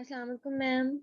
अस्सलाम वालेकुम मैम।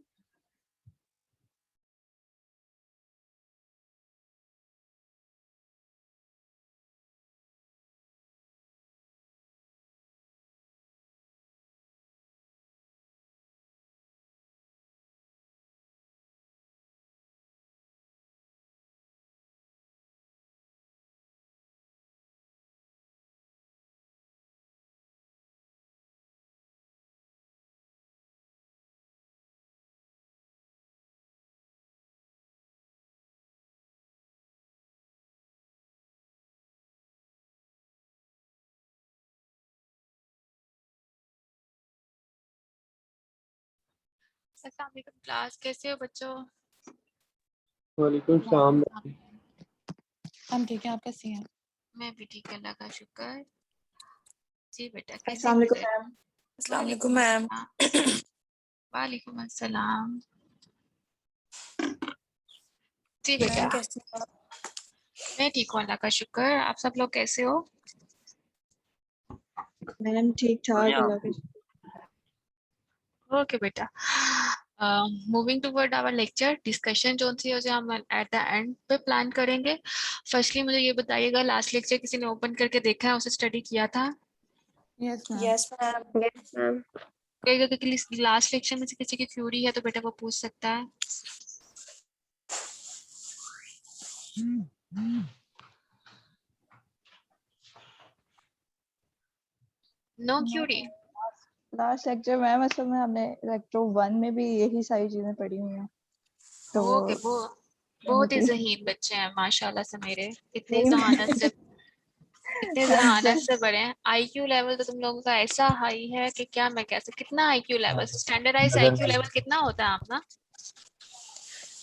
अस्सलाम वालेकुम क्लास, कैसे हो बच्चों? वालेकुम सलाम। हम ठीक है, आप कैसी हैं? मैं भी ठीक, अल्लाह का शुक्र। जी बेटा, कैसे अस्सलाम वालेकुम गुजर? मैम। अस्सलाम वालेकुम मैम। वालेकुम अस्सलाम। जी मैम बेटा, कैसी हैं आप? मैं ठीक हूँ, अल्लाह का शुक्र। आप सब लोग कैसे हो? मैम ठीक ठाक अल्लाह का ओके बेटा, moving toward our lecture discussion जो सी हो हम एट द एंड पे प्लान करेंगे। फर्स्टली मुझे ये बताइएगा, लास्ट लेक्चर किसी ने ओपन करके देखा है, उसे स्टडी किया था? Yes ma'am. Yes ma'am. Yes ma'am. अगर लास्ट लेक्चर में से किसी की क्यूरी है तो बेटा वो पूछ सकता है। No query? Last lecture ma'am असल में हमने इलेक्ट्रो 1 में भी यही सारी चीजें पढ़ी हुई हैं, तो ओके, वो बहुत ही मुझे ज़हीन बच्चे हैं माशाल्लाह से। मेरे इतनी नहीं जहानत से, इतने मैम जहानत जस्ट से बड़े हैं। आईक्यू लेवल तो तुम लोगों का ऐसा हाई है कि क्या मैं कैसे, कितना IQ level, standardise IQ level कितना होता है अपना?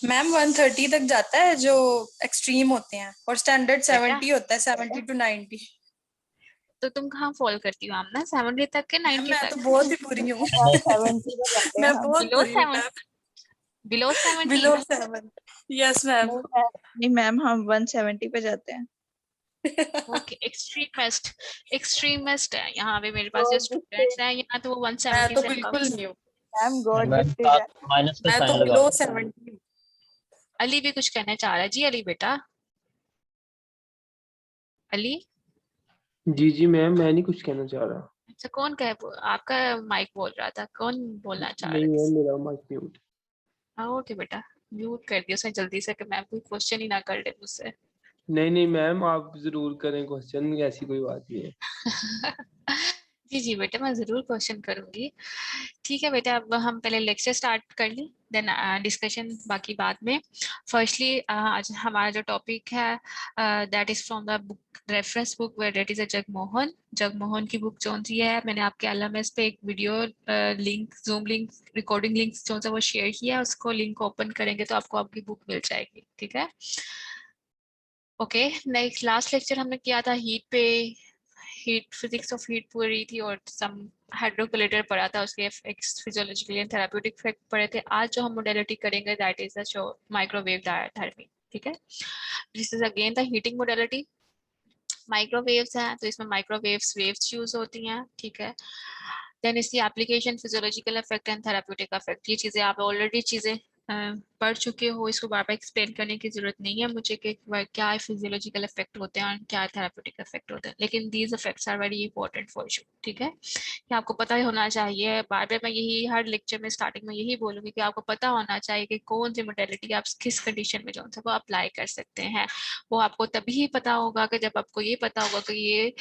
मैम 130 तक जाता है जो एक्सट्रीम होते हैं, और स्टैंडर्ड बेटा 70 होता है, 70 to 90। तो तुम कहाँ फॉल करती हो आमना, 70 तक के मैम 90 मैं तो तक? बहुत ही बुरी हूँ। 70 पे जाते हैं मैं हम। बहुत बिलो बुरी हूँ 7, ma'am. Below 70? Below 7। Yes ma'am. नहीं मैम हम 170 पे जाते हैं। ओके, एक्सट्रीमिस्ट, एक्सट्रीमिस्ट है यहाँ पे। मेरे पास जो गॉड स्टूडेंट्स गिफ्टेड। हैं यहाँ, तो वो मैं 170 तो से बिल्कुल नहीं हूँ। मैम गॉड मैं गिफ्टेड है। माइनस पे मैं तो साइन लगा बिलो रहा 70। अली भी कुछ कहना चाह रहा है। जी अली बेटा, अली। जी जी मैम मैं नहीं कुछ कहना चाह रहा। अच्छा, कौन कहे? आपका माइक बोल रहा था, कौन बोलना चाह नहीं रहा मैम मेरा माइक म्यूट। था? ओके बेटा, म्यूट कर दिया उसने जल्दी से कि मैं कोई क्वेश्चन ही ना कर ले मुझसे। नहीं नहीं मैम आप जरूर करें क्वेश्चन, ऐसी कोई बात नहीं है। जी जी बेटा, मैं जरूर क्वेश्चन करूंगी। ठीक है बेटा, अब हम पहले लेक्चर स्टार्ट कर लें, देन डिस्कशन बाकी बाद में। फर्स्टली आज हमारा जो टॉपिक है that is from the book, reference book where that is a Jagmohan. Jagmohan की बुक जो सी है, मैंने आपके एलएमएस पे एक video link, zoom link, recording link जो सा वो शेयर किया है, उसको लिंक ओपन करेंगे तो आपको आपकी बुक मिल जाएगी। ठीक है, ओके। नेक्स्ट, लास्ट लेक्चर हमने किया था हीट पे, हीट, फिजिक्स ऑफ हीट पूरी थी, और सम हाइड्रोकोलेटर पढ़ा था, उसके effects, physiological and therapeutic effect पढ़े थे। आज जो हम मोडेलिटी करेंगे that is the microwave diathermy. ठीक है, this is again the heating modality. Microwaves हैं तो इसमें माइक्रोवेव्स वेव्स यूज होती हैं। ठीक है, देन इसकी application, physiological effect and therapeutic effect, ये चीजें आप ऑलरेडी चीजें पढ़ चुके हो, इसको बार बार एक्सप्लेन करने की जरूरत नहीं है मुझे कि क्या फिजियोलॉजिकल इफेक्ट होते हैं और क्या थेराप्यूटिक इफेक्ट होते हैं, लेकिन these effects are very important for you. ठीक है, कि आपको पता ही होना चाहिए। बार बार मैं यही हर लेक्चर में स्टार्टिंग में यही बोलूंगी कि आपको पता होना चाहिए कि कौन सी मोडेलिटी आप किस कंडीशन में जो सा वो अप्लाई कर सकते हैं। वो आपको तभी पता होगा कि जब आपको ये पता होगा कि ये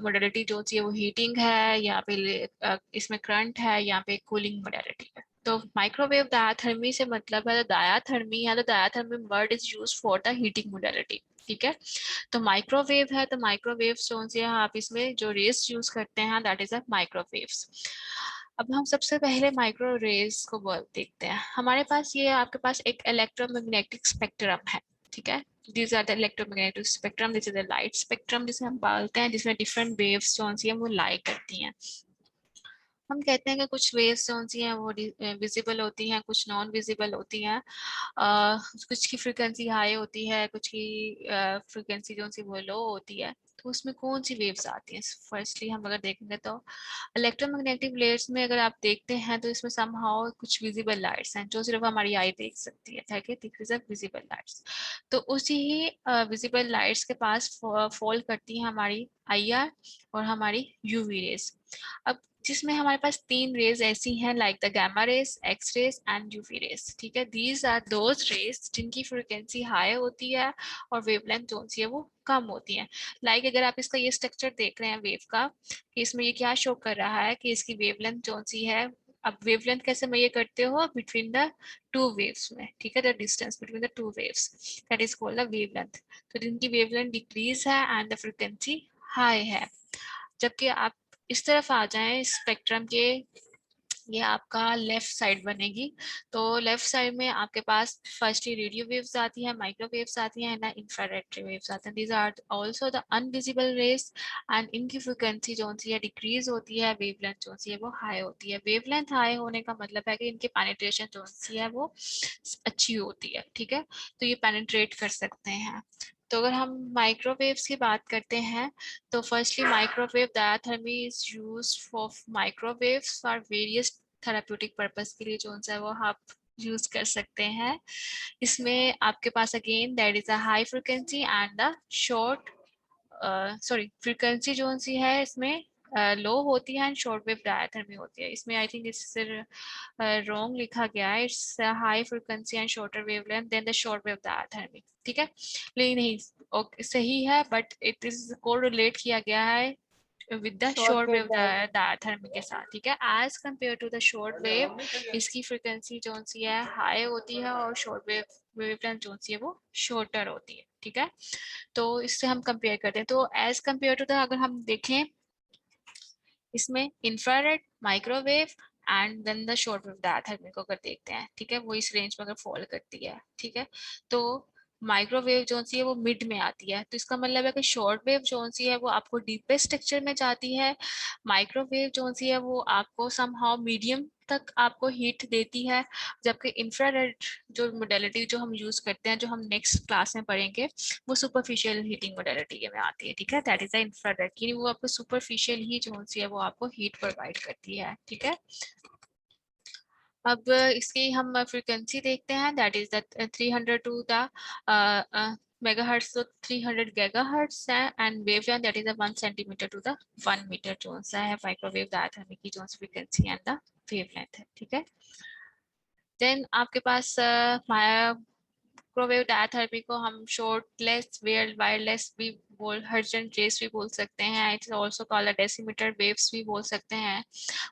मोडेलिटी जो सी है वो हीटिंग है, या पे इसमें करंट है, या पे कूलिंग मोडेलिटी है। तो माइक्रोवेव डायथर्मी से मतलब है डायथर्मी है, तो diathermy word is use for the heating modality. ठीक है, तो माइक्रोवेव है तो माइक्रोवेव जो है आप इसमें जो रेस यूज करते हैं दैट इज अ माइक्रोवेव्स। अब हम सबसे पहले माइक्रो रेस को देखते हैं। हमारे पास ये, आपके पास एक इलेक्ट्रोमैग्नेटिक स्पेक्ट्रम है। ठीक है, these are the electromagnetic spectrum, this is the light spectrum जिसे हम बोलते हैं, जिसमें डिफरेंट वेव्स जो सी हैं वो लाई करती हैं। हम कहते हैं कि कुछ वेव्स जो सी हैं वो विजिबल होती हैं, कुछ नॉन विजिबल होती हैं। कुछ की फ्रीक्वेंसी हाई होती है, कुछ की फ्रीक्वेंसी जो सी वो लो होती है। तो उसमें कौन सी वेव्स आती हैं? फर्स्टली हम अगर देखेंगे तो इलेक्ट्रोमैग्नेटिक वेव्स में अगर आप देखते हैं तो इसमें समहाउ कुछ विजिबल लाइट्स हैं जो सिर्फ हमारी आई देख सकती है, ठीक है, दिस इज विजिबल लाइट्स। तो उसी ही विजिबल लाइट्स के पास फॉल करती है हमारी IR और हमारी UV रेज। अब जिसमें हमारे पास 3 रेज ऐसी हैं like the gamma rays, X rays and UV rays, ठीक है। दीज आर दोज रेज जिनकी फ्रीक्वेंसी हाई होती है और वेवलेंथ जो सी है वो कम होती है। लाइक अगर आप इसका ये स्ट्रक्चर देख रहे हैं वेव का, कि इसमें ये क्या शो कर रहा है कि इसकी वेवलेंथ जो सी है, अब वेवलेंथ कैसे मेजर करते हो? बिटवीन द टू वेव्स में, ठीक है, the distance between the two waves, that is called the wavelength. तो जिनकी वेवलेंथ डिक्रीज है एंड द फ्रीक्वेंसी हाई है। जबकि आप इस तरफ आ जाएं स्पेक्ट्रम के, ये आपका लेफ्ट साइड बनेगी। तो लेफ्ट साइड में आपके पास फर्स्टली रेडियो वेव्स आती है, माइक्रोवेव्स आती है ना, इंफ्रारेड वेव्स आते हैं। These are also the invisible rays and इनकी फ्रीक्वेंसी जो सी है डिक्रीज होती है, वेवलेंथ जो सी है वो हाई होती है। वेवलेंथ हाई होने का मतलब है कि इनके पेनिट्रेशन जो सी है वो अच्छी होती है, ठीक है, तो ये पेनिट्रेट कर सकते हैं। तो अगर हम माइक्रोवेव्स की बात करते हैं तो firstly microwave diathermy is used for microwaves for various therapeutic purpose के लिए जो है वो आप यूज कर सकते हैं। इसमें आपके पास again that is a high frequency and the short frequency जो सी है इसमें लो होती है एंड शॉर्ट वेव डायथर्मी होती है। इसमें आई थिंक इससे रॉन्ग लिखा गया है, it's high frequency and shorter wavelength than the short wave diathermy, ठीक है, लेकिन नहीं सही है, बट इट इज कोरिलेट किया गया है with the short wave diathermy के साथ, ठीक है। as compared to the short wave, इसकी frequency जो सी है high होती है और short wave wavelength जो सी है वो shorter होती है, ठीक है। तो इससे हम compare करते हैं, तो as compared to the अगर हम देखें इसमें infrared, microwave and then the short wave diathermy को अगर देखते हैं, ठीक है, वो इस रेंज में अगर फॉल करती है, ठीक है। तो माइक्रोवेव जो सी है वो मिड में आती है, तो इसका मतलब है कि शॉर्ट वेव जो सी है वो आपको डीपेस्ट स्ट्रक्चर में जाती है, माइक्रोवेव जो सी है वो आपको समहाउ मीडियम तक आपको हीट देती है, जबकि इंफ्रारेड जो मोडेलिटी जो हम यूज करते हैं, जो हम नेक्स्ट क्लास में पढ़ेंगे, वो सुपरफिशियल हीटिंग मोडेलिटी में आती है, ठीक है, दैट इज द इंफ्रारेड की वो आपको सुपरफिशियल ही जो सी है वो आपको हीट प्रोवाइड करती है, ठीक है। अब इसकी हम फ्रीक्वेंसी देखते हैं, that is the 300 to the megahertz, तो 300 गीगाहर्ट्ज है and wavelength that is 1 centimetre to the 1 metre जो सा है माइक्रोवेव डायथर्मी की जो फ्रीक्वेंसी एंड द वेवलेंथ है, ठीक है। देन आपके पास माइक्रोवेव डायथर्मी को हम शॉर्टलेस वायरलेस भी हर्ट्ज रेस भी बोल सकते हैं, it's also called decimetre waves भी बोल सकते हैं।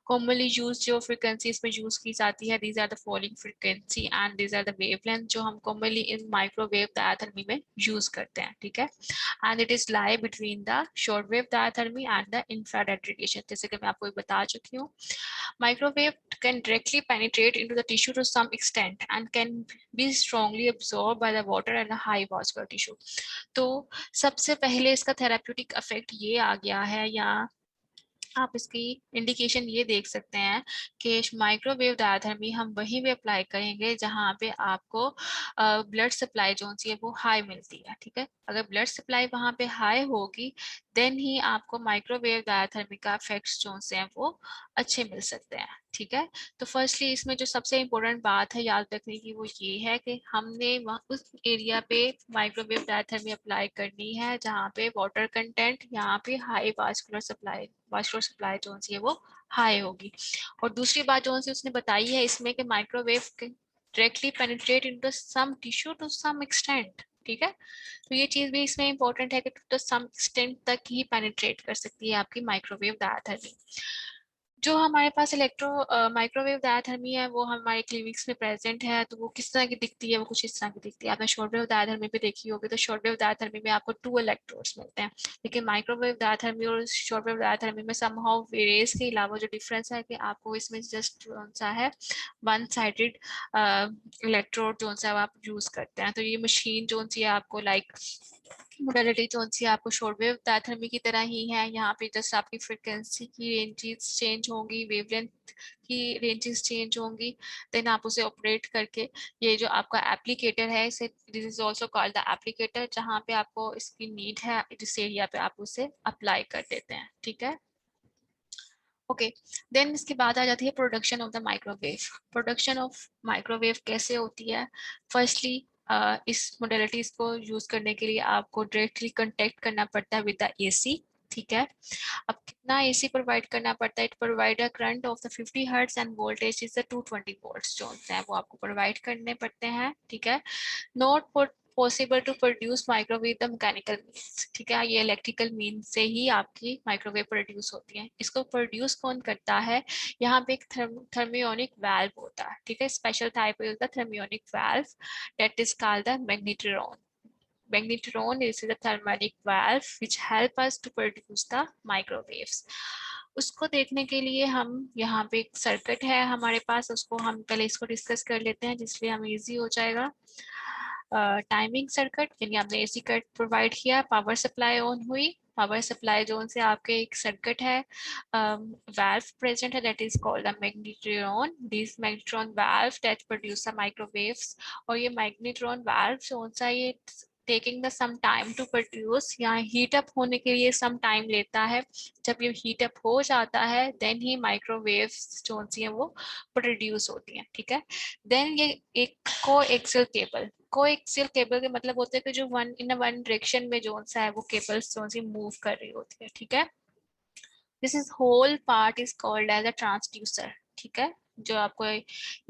कॉमनली यूज जो फ्रीक्वेंसी इसमें यूज की जाती है, these are the following frequency and these are the wavelength जो हम कॉमनली इन माइक्रोवेव डायथर्मी में यूज करते हैं, ठीक है। And it is lie between the short wave diathermy and the infrared radiation, जैसे कि मैं आपको बता चुकी हूँ। Microwave can directly penetrate into the tissue to some extent and can be strongly absorbed by the water and a high vascular tissue. तो सबसे पहले इसका थेराप्यूटिक इफेक्ट ये आ गया है, या आप इसकी इंडिकेशन ये देख सकते हैं कि माइक्रोवेव डायथर्मी हम वहीं पे अप्लाई करेंगे जहाँ पे आपको ब्लड सप्लाई जो है वो हाई मिलती है, ठीक है। अगर ब्लड सप्लाई वहाँ पे हाई होगी देन ही आपको माइक्रोवेव डायथर्मी का इफेक्ट्स जो हैं वो अच्छे मिल सकते हैं, ठीक है। तो फर्स्टली इसमें जो सबसे इम्पोर्टेंट बात है याद रखने की वो ये है कि हमने उस एरिया पे माइक्रोवेव डायथर्मी अप्लाई करनी है जहाँ पे वाटर कंटेंट, यहाँ पे हाई वास्कुलर सप्लाई जो है वो हाई होगी। और दूसरी बात जो है उसने बताई है इसमें कि microwave directly penetrate into some tissue to some extent, ठीक है। तो ये चीज भी इसमें इंपॉर्टेंट है कि टू सम एक्सटेंट तक ही पेनिट्रेट कर सकती है आपकी माइक्रोवेव डायथर्मी। जो हमारे पास माइक्रोवेव डायथर्मी है वो हमारे क्लिनिक्स में प्रेजेंट है, तो वो किस तरह की दिखती है, वो कुछ इस तरह की दिखती है। आपने शॉर्ट वेव डायथर्मी भी देखी होगी, तो शॉर्ट वेव डायथर्मी में आपको 2 इलेक्ट्रोड्स मिलते हैं, लेकिन माइक्रोवेव डायथर्मी और शॉर्ट वेव डायथर्मी में समहाउ वेरिएस के अलावा जो डिफरेंस है कि आपको इसमें जस्ट सा है 1 साइडेड इलेक्ट्रोड जो सा आप यूज करते हैं। तो ये मशीन जो सी है आपको लाइक मोडालिटी जो सी आपको शॉर्ट वेव डायथर्मी की तरह ही है। यहाँ पे जस्ट आपकी फ्रिक्वेंसी की रेंजेस चेंज होंगी, वेवलेंथ की रेंजेस चेंज होंगी, देन आप उसे ऑपरेट करके ये जो आपका एप्लीकेटर है, इसे this is also called the applicator, जहाँ पे आपको इसकी नीड है जिस एरिया पे आप उसे अप्लाई कर देते हैं। ठीक है, ओके। देन इसके बाद आ जाती है production of the microwave. Production of microwave कैसे होती है? फर्स्टली इस मोडेलिटीज को यूज करने के लिए आपको डायरेक्टली कांटेक्ट करना पड़ता है विद द एसी। ठीक है, अब कितना एसी प्रोवाइड करना पड़ता है? It provide a current of the 50 hertz end voltage is the 220 volts जो है वो आपको प्रोवाइड करने पड़ते हैं। ठीक है, not possible to produce microwave the mechanical means. ठीक है, ये इलेक्ट्रिकल मीन से ही आपकी माइक्रोवेव प्रोड्यूस होती है। इसको प्रोड्यूस कौन करता है? यहाँ पे एक थर्मियोनिक वाल्व होता है। ठीक है, special type is the thermionic valve that is called the magnetron. Magnetron is the thermionic valve which help us to produce the microwaves. उसको देखने के लिए हम यहाँ पे एक सर्किट है हमारे पास, उसको हम पहले इसको डिस्कस कर लेते हैं जिससे हमें इजी हो जाएगा। टाइमिंग सर्किट, यानी आपने एसी कट प्रोवाइड किया, पावर सप्लाई ऑन हुई, पावर सप्लाई जोन से आपके एक सर्किट है, valve present है that is called a magnetron. This magnetron valve that produce the microwaves, और ये magnetron valve जोन सा ये taking the some time to produce, यहाँ heat up होने के लिए some time लेता है। जब ये heat up हो जाता है then ही microwaves जोन सी है वो produce होती हैं। ठीक है, then ये एक coaxial cable, कोएक्सियल केबल के मतलब होते हैं कि जो वन इन वन डायरेक्शन में जोन सा है वो केबल्स जोन सी मूव कर रही होती है। ठीक है, this is whole part is called as a transducer. ठीक है, जो आपको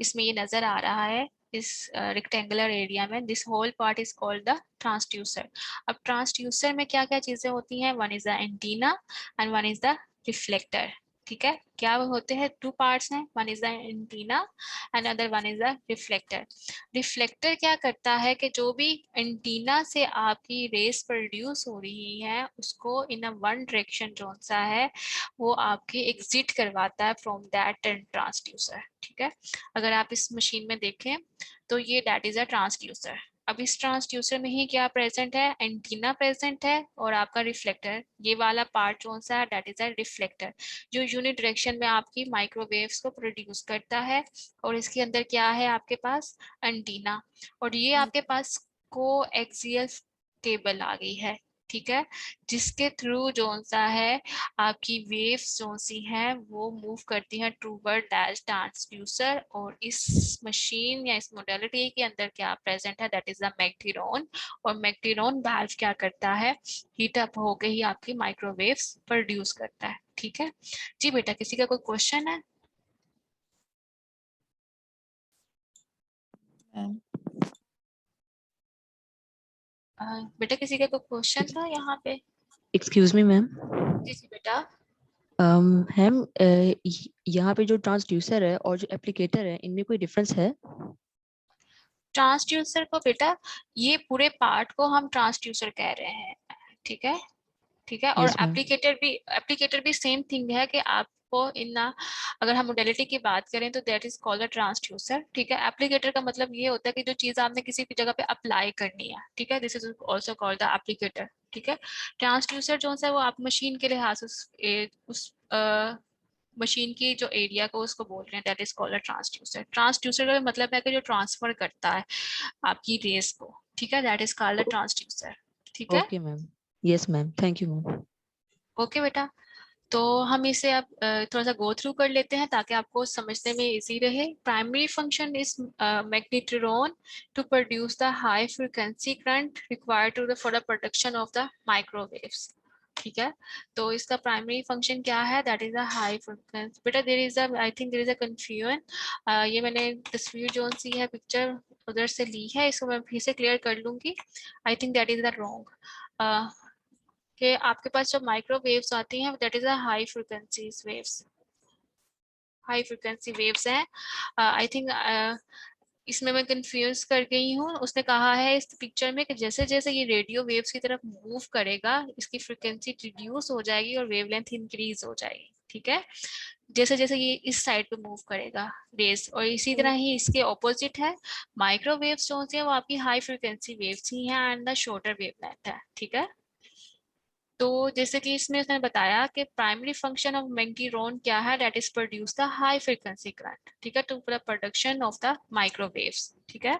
इसमें ये नजर आ रहा है इस रेक्टेंगुलर एरिया में, this whole part is called the transducer. अब ट्रांसड्यूसर में क्या क्या चीजें होती हैं? One is the antenna and one is the reflector. ठीक है, क्या होते हैं? टू पार्ट्स हैं, one is the antenna and other one is the reflector. Reflector क्या करता है कि जो भी एंटीना से आपकी रेस प्रोड्यूस हो रही है उसको इन अ वन डायरेक्शन जोन सा है वो आपके एग्जिट करवाता है फ्रॉम दैट ट्रांसड्यूसर। ठीक है, अगर आप इस मशीन में देखें तो ये दैट इज अ ट्रांसड्यूसर। अब इस ट्रांसड्यूसर में ही क्या प्रेजेंट है? एंटीना प्रेजेंट है और आपका रिफ्लेक्टर, ये वाला पार्ट कौन सा है? दैट इज अ रिफ्लेक्टर, जो यूनिट डायरेक्शन में आपकी माइक्रोवेव्स को प्रोड्यूस करता है। और इसके अंदर क्या है आपके पास? एंटीना, और ये आपके पास कोएक्सियल केबल आ गई है। ठीक है, जिसके थ्रू जोन सा है आपकी वेव्स जोन सी हैं वो मूव करती हैं टूवर्ड दैट ट्रांसड्यूसर। और इस मशीन या इस मोडेलिटी के अंदर क्या प्रेजेंट है? दैट इज द मैग्नेट्रॉन, और मैग्नेट्रॉन वाल्व क्या करता है? हीट अप होके ही आपकी माइक्रोवेव्स प्रोड्यूस करता है। ठीक है जी बेटा, किसी का कोई क्वेश्चन है? बेटा किसी का कोई क्वेश्चन था यहाँ पे? Excuse me ma'am. जी जी बेटा। मैम यहाँ पे जो ट्रांसड्यूसर है और जो एप्लीकेटर है इनमें कोई डिफरेंस है? ट्रांसड्यूसर को बेटा, ये पूरे पार्ट को हम ट्रांसड्यूसर कह रहे हैं। ठीक है, ठीक है, और Yes, ma'am. एप्लीकेटर भी सेम थिंग है कि आपको इन अगर हम मोडेलिटी की बात करें तो that is called a transducer. ठीक है, एप्लीकेटर का मतलब ये होता है कि जो चीज आपने किसी भी जगह पे अप्लाई करनी है। ठीक है, this is also called the applicator. ठीक है, ट्रांसड्यूसर जो है वो आप मशीन के लिहाज उस मशीन की जो एरिया को उसको बोल रहे हैं, that is called a transducer. Transducer का मतलब है कि जो ट्रांसफर करता है आपकी रेस को। ठीक है, that is called a transducer. ठीक है, Okay, ma'am. Yes, ma'am. Thank you, ma'am. Okay बेटा। तो हम इसे अब थोड़ा सा गो थ्रू कर लेते हैं ताकि आपको समझने में इजी रहे। Primary function is magnetron to produce the high frequency current required to the for the production of the microwaves. ठीक है, तो इसका प्राइमरी फंक्शन क्या है? That is a high frequency. बेटा there is a I think there is a confusion. ये मैंने तस्वीर जो सी है पिक्चर उधर से ली है, इसको मैं फिर से क्लियर कर लूंगी। I think that is the wrong कि आपके पास जो माइक्रोवेव्स आती हैं that is a high frequency waves, high frequency waves हैं। आई थिंक इसमें मैं कंफ्यूज कर गई हूँ। उसने कहा है इस पिक्चर में कि जैसे जैसे ये रेडियो वेव्स की तरफ मूव करेगा इसकी फ्रीक्वेंसी रिड्यूस हो जाएगी और वेवलेंथ इंक्रीज हो जाएगी। ठीक है, जैसे जैसे ये इस साइड पे मूव करेगा रेस, और इसी तरह ही इसके ऑपोजिट है माइक्रोवेव्स जो होती है वो आपकी हाई फ्रिक्वेंसी वेव्स ही हैं एंड द शॉर्टर वेवलेंथ है, ठीक है। तो जैसे कि इसमें उसने बताया कि प्राइमरी फंक्शन ऑफ मैग्नेट्रॉन क्या है, that is produce the high frequency current, ठीक है, to the production of the microwaves, ठीक है।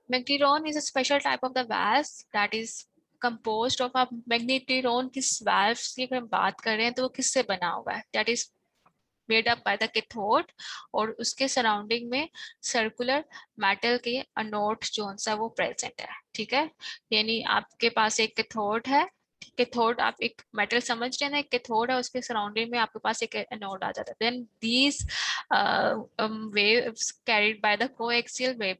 Magnetron is a special type of the valves that is composed of, आप मैग्नेट्रॉन किस वाल्व्स की अगर हम बात कर रहे हैं तो वो किससे बना हुआ है, that is made up by the cathode, और उसके सराउंडिंग में सर्कुलर मेटल के एनोड जो सा वो प्रेजेंट है, ठीक है। यानी आपके पास एक कैथोड है, कैथोड आप एक मेटल समझ रहे हैं ना, एक कैथोड है, उसके सराउंडिंग में आपके पास एक एनोड आ जाता है, then these waves carried by the coaxial wave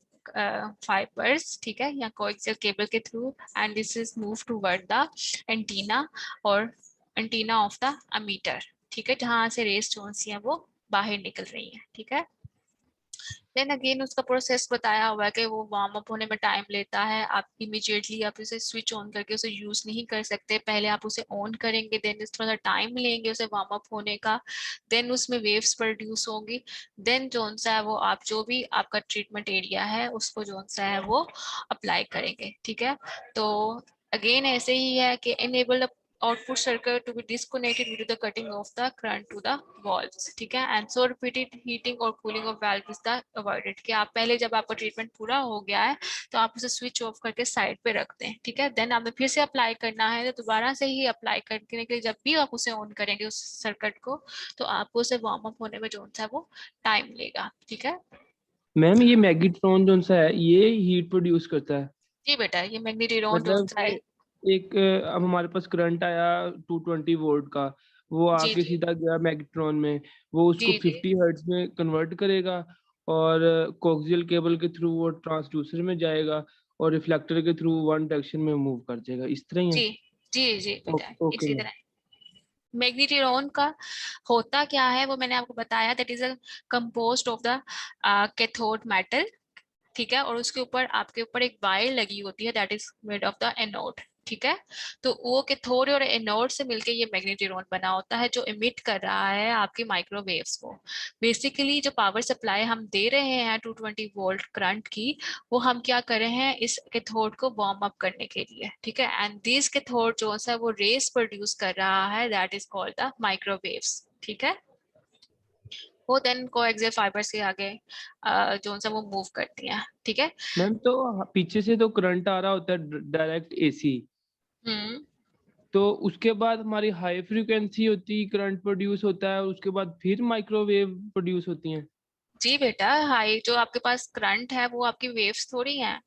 fibres, ठीक है, या कोएक्सियल केबल के through, and this is move toward the antenna और एंटीना ऑफ द एमीटर, ठीक है, जहां से रेस जो सी है वो बाहर निकल रही है, ठीक है। देन अगेन उसका प्रोसेस बताया हुआ है कि वो वार्म अप होने में टाइम लेता है, आप इमीडिएटली आप उसे स्विच ऑन करके उसे यूज नहीं कर सकते, पहले आप उसे ऑन करेंगे, देन थोड़ा सा टाइम लेंगे उसे वार्म अप होने का, देन उसमें वेव्स प्रोड्यूस होंगी, देन जो सा है वो आप जो भी आपका ट्रीटमेंट एरिया है उसको जो सा है वो अप्लाई करेंगे, ठीक है। तो अगेन ऐसे ही है कि enable the output circuit to be disconnected due to the cutting of the current to the valves, ठीक है, and so repeated heating or cooling of valve is the avoided, कि आप पहले जब आपका ट्रीटमेंट पूरा हो गया है तो आप उसे स्विच ऑफ करके साइड पे रखते हैं, ठीक है, देन आपने फिर से अप्लाई करना है तो दोबारा से ही अप्लाई करने के लिए जब भी आप उसे ऑन करेंगे उस सर्किट को तो आपको उसे वार्म अप होने में जो सा वो टाइम लेगा, ठीक है। मैम ये मैग्नेट्रॉन जो सा है ये हीट प्रोड्यूस करता है? जी बेटा, ये मैग्नेट्रॉन जो मतलब सा है, एक अब हमारे पास करंट आया 220 वोल्ट का, वो जी आके जी सीधा गया मैग्नेट्रॉन में, वो उसको जी जी 50 हर्ट्ज में कन्वर्ट करेगा और कोक्सियल केबल के थ्रू वो ट्रांसड्यूसर में जाएगा और रिफ्लेक्टर के थ्रू वन डायरेक्शन में मूव कर जाएगा, इस तरह ही है? जी जी जी बेटा, ओके इसी मैम। तरह। मैग्नेट्रॉन का होता क्या है वो मैंने आपको बताया, that is a composed of the cathode metal, ठीक है, और उसके ऊपर आपके ऊपर एक वायर लगी होती है that is made of the anode, ठीक है। तो वो कैथोड और एनोड से मिलके ये मैग्नेट्रॉन बना होता है जो इमिट कर रहा है आपकी माइक्रोवेव्स को। बेसिकली जो पावर सप्लाई हम दे रहे हैं 220 वोल्ट करंट की, वो हम क्या कर रहे हैं इस कैथोड को वार्म अप करने के लिए, ठीक है, एंड दिस कैथोड जो है वो रेस प्रोड्यूस कर रहा है that is called the microwaves, ठीक है। वो देन कोएक्सियल फाइबर्स के आगे जो सा वो मूव करती हैं, ठीक है। मैम तो पीछे से तो करंट आ रहा होता है डायरेक्ट एसी, हम्म तो उसके बाद हमारी हाई फ्रीक्वेंसी होती करंट प्रोड्यूस होता है, उसके बाद फिर माइक्रोवेव प्रोड्यूस होती हैं? जी बेटा, हाई जो आपके पास करंट है वो आपकी वेव्स थोड़ी हैं।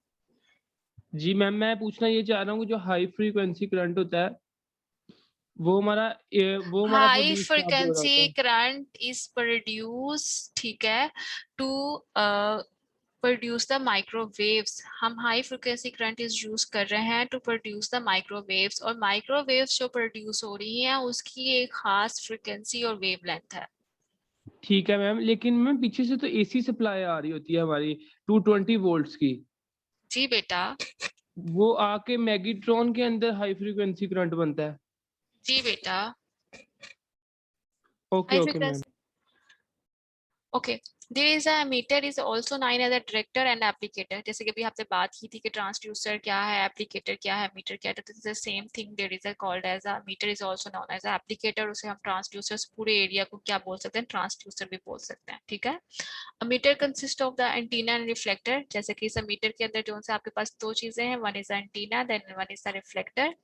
जी मैम, मैं पूछना ये चाह रहा हूँ कि जो हाई फ्रीक्वेंसी करंट होता है वो हमारा हाई प्रोड्यूस कहाँ पे हो रहा होता फ्रिक्वेंसी है? करंट इज प्रोड्यूस, ठीक है, टू प्रोड्यूस द माइक्रोवेव्स। हम high frequency current is use कर रहे हैं टू प्रोड्यूस द माइक्रोवेव्स, और माइक्रोवेव्स जो प्रोड्यूस हो रही हैं उसकी एक खास फ्रिक्वेंसी और वेवलेंथ है। ठीक है मैम, लेकिन मैम पीछे से तो एसी सप्लाई आ रही होती है हमारी 220 वोल्ट्स की, जी बेटा। वो आके मैग्नेट्रॉन के अंदर हाई फ्रीक्वेंसी करंट बनता है? जी बेटा। Okay high okay ma'am. Frequency, okay, there is a emitter is also known as a director and applicator। जैसे कि अभी आपसे बात की थी कि ट्रांसड्यूसर क्या है, एप्लीकेटर क्या है, मीटर क्या है, तो this is the same thing, there is a called as a meter is also known as a applicator. उसे हम ट्रांसड्यूसर्स पूरे एरिया को क्या बोल सकते हैं, ट्रांसड्यूसर भी बोल सकते हैं, ठीक है। A meter consists of the antenna and reflector। जैसे कि इस मीटर के अंदर जो है आपके पास दो चीजें हैं, one is antenna then one is the reflector.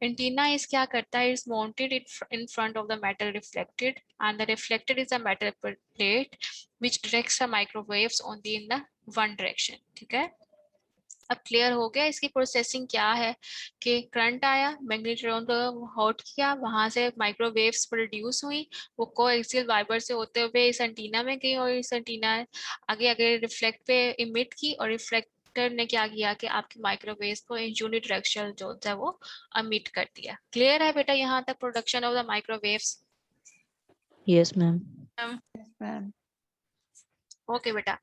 Antenna इस क्या करता है, is mounted in front of the metal reflected, and the reflector is a metal plate which directs the microwaves only in the one direction, ठीक है। अब clear हो गया इसकी प्रोसेसिंग क्या है, कि करंट आया, मैग्नेट्रॉन को हॉट किया, वहां से माइक्रोवेव्स प्रोड्यूस हुई, वो कोएक्सियल फाइबर से होते हुए इस एंटीना में गई, और इस एंटीना आगे आगे रिफ्लेक्ट पे इमिट की, और रिफ्लेक्टर ने क्या किया कि आपकी माइक्रोवेव्स को इन यूनिडायरेक्शनल जो है वो इमिट कर दिया। क्लियर है बेटा यहाँ तक production of the microwaves? Yes ma'am. Ma'am okay बेटा।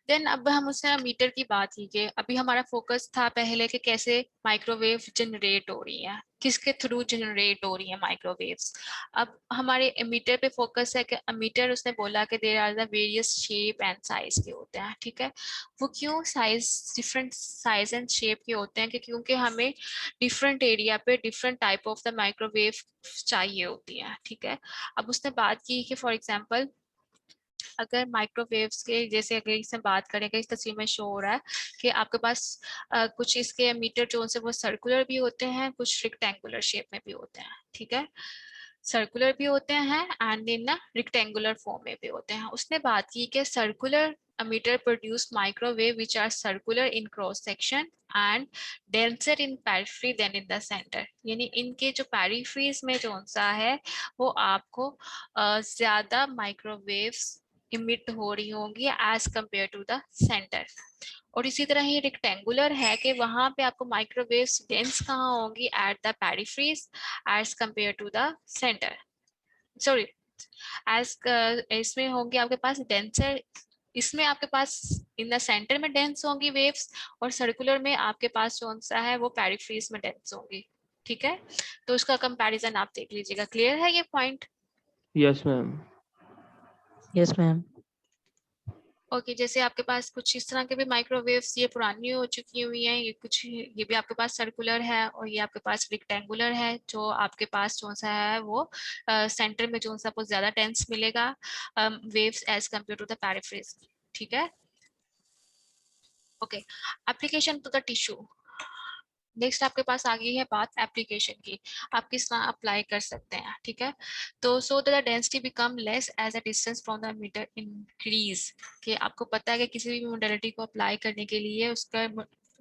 देन अब हम उससे मीटर की बात कीजिए। अभी हमारा फोकस था पहले कि कैसे माइक्रोवेव जनरेट हो रही है, किसके थ्रू जनरेट हो रही है माइक्रोवेव्स। अब हमारे एमिटर पे फोकस है कि एमिटर उसने बोला कि there are the various shape and size के होते हैं, ठीक है। वो क्यों size, different size and shape के होते हैं कि क्योंकि हमें डिफरेंट एरिया पे different type of the microwave चाहिए होती है, ठीक है। अब उसने बात की कि फॉर एग्जांपल अगर माइक्रोवेव्स के जैसे अगर इसमें बात करें कि इस तस्वीर में शो हो रहा है कि आपके पास कुछ इसके मीटर जो से वो सर्कुलर भी होते हैं, कुछ रेक्टेंगुलर शेप में भी होते हैं, ठीक है। सर्कुलर भी होते हैं एंड इन रेक्टेंगुलर फॉर्म में भी होते हैं। उसने बात की कि circular emitter produce microwave which are circular in cross section and denser in periphery than in the center। यानी इनके जो पेरिफेरीज में जो सा है वो आपको ज्यादा माइक्रोवेव्स इमिट हो रही होंगी as compare to the centre. और इसी तरह ही रेक्टेंगुलर है कि वहां पे आपको माइक्रोवेव्स डेंस कहाँ होंगी at the peripheries as compare to the centre, sorry as इसमें होंगे आपके पास डेंसर, इसमें आपके पास इन द सेंटर में डेंस होंगी वेव्स और सर्कुलर में आपके पास कौन सा है वो पेरिफेरीज में डेंस होंगी, ठीक है। तो उसका कंपैरिजन आप देख लीजिएगा। क्लियर है ये point? Yes ma'am. Yes ma'am. Okay जैसे आपके पास कुछ इस तरह के भी माइक्रोवेव्स ये पुरानी हो चुकी हुई हैं, ये कुछ ये भी आपके पास सर्कुलर है और ये आपके पास रेक्टेंगुलर है। जो आपके पास जो सा है वो सेंटर में जो सा आपको ज्यादा टेंस मिलेगा waves as compare to the peripheries, ठीक है। Okay application to the tissue. Next आपके पास आ गई है बात एप्लीकेशन की, आप किस तरह अप्लाई कर सकते हैं, ठीक है। तो so the density become less as a distance from the meter increase, कि आपको पता है कि किसी भी मोडेलिटी को अप्लाई करने के लिए उसका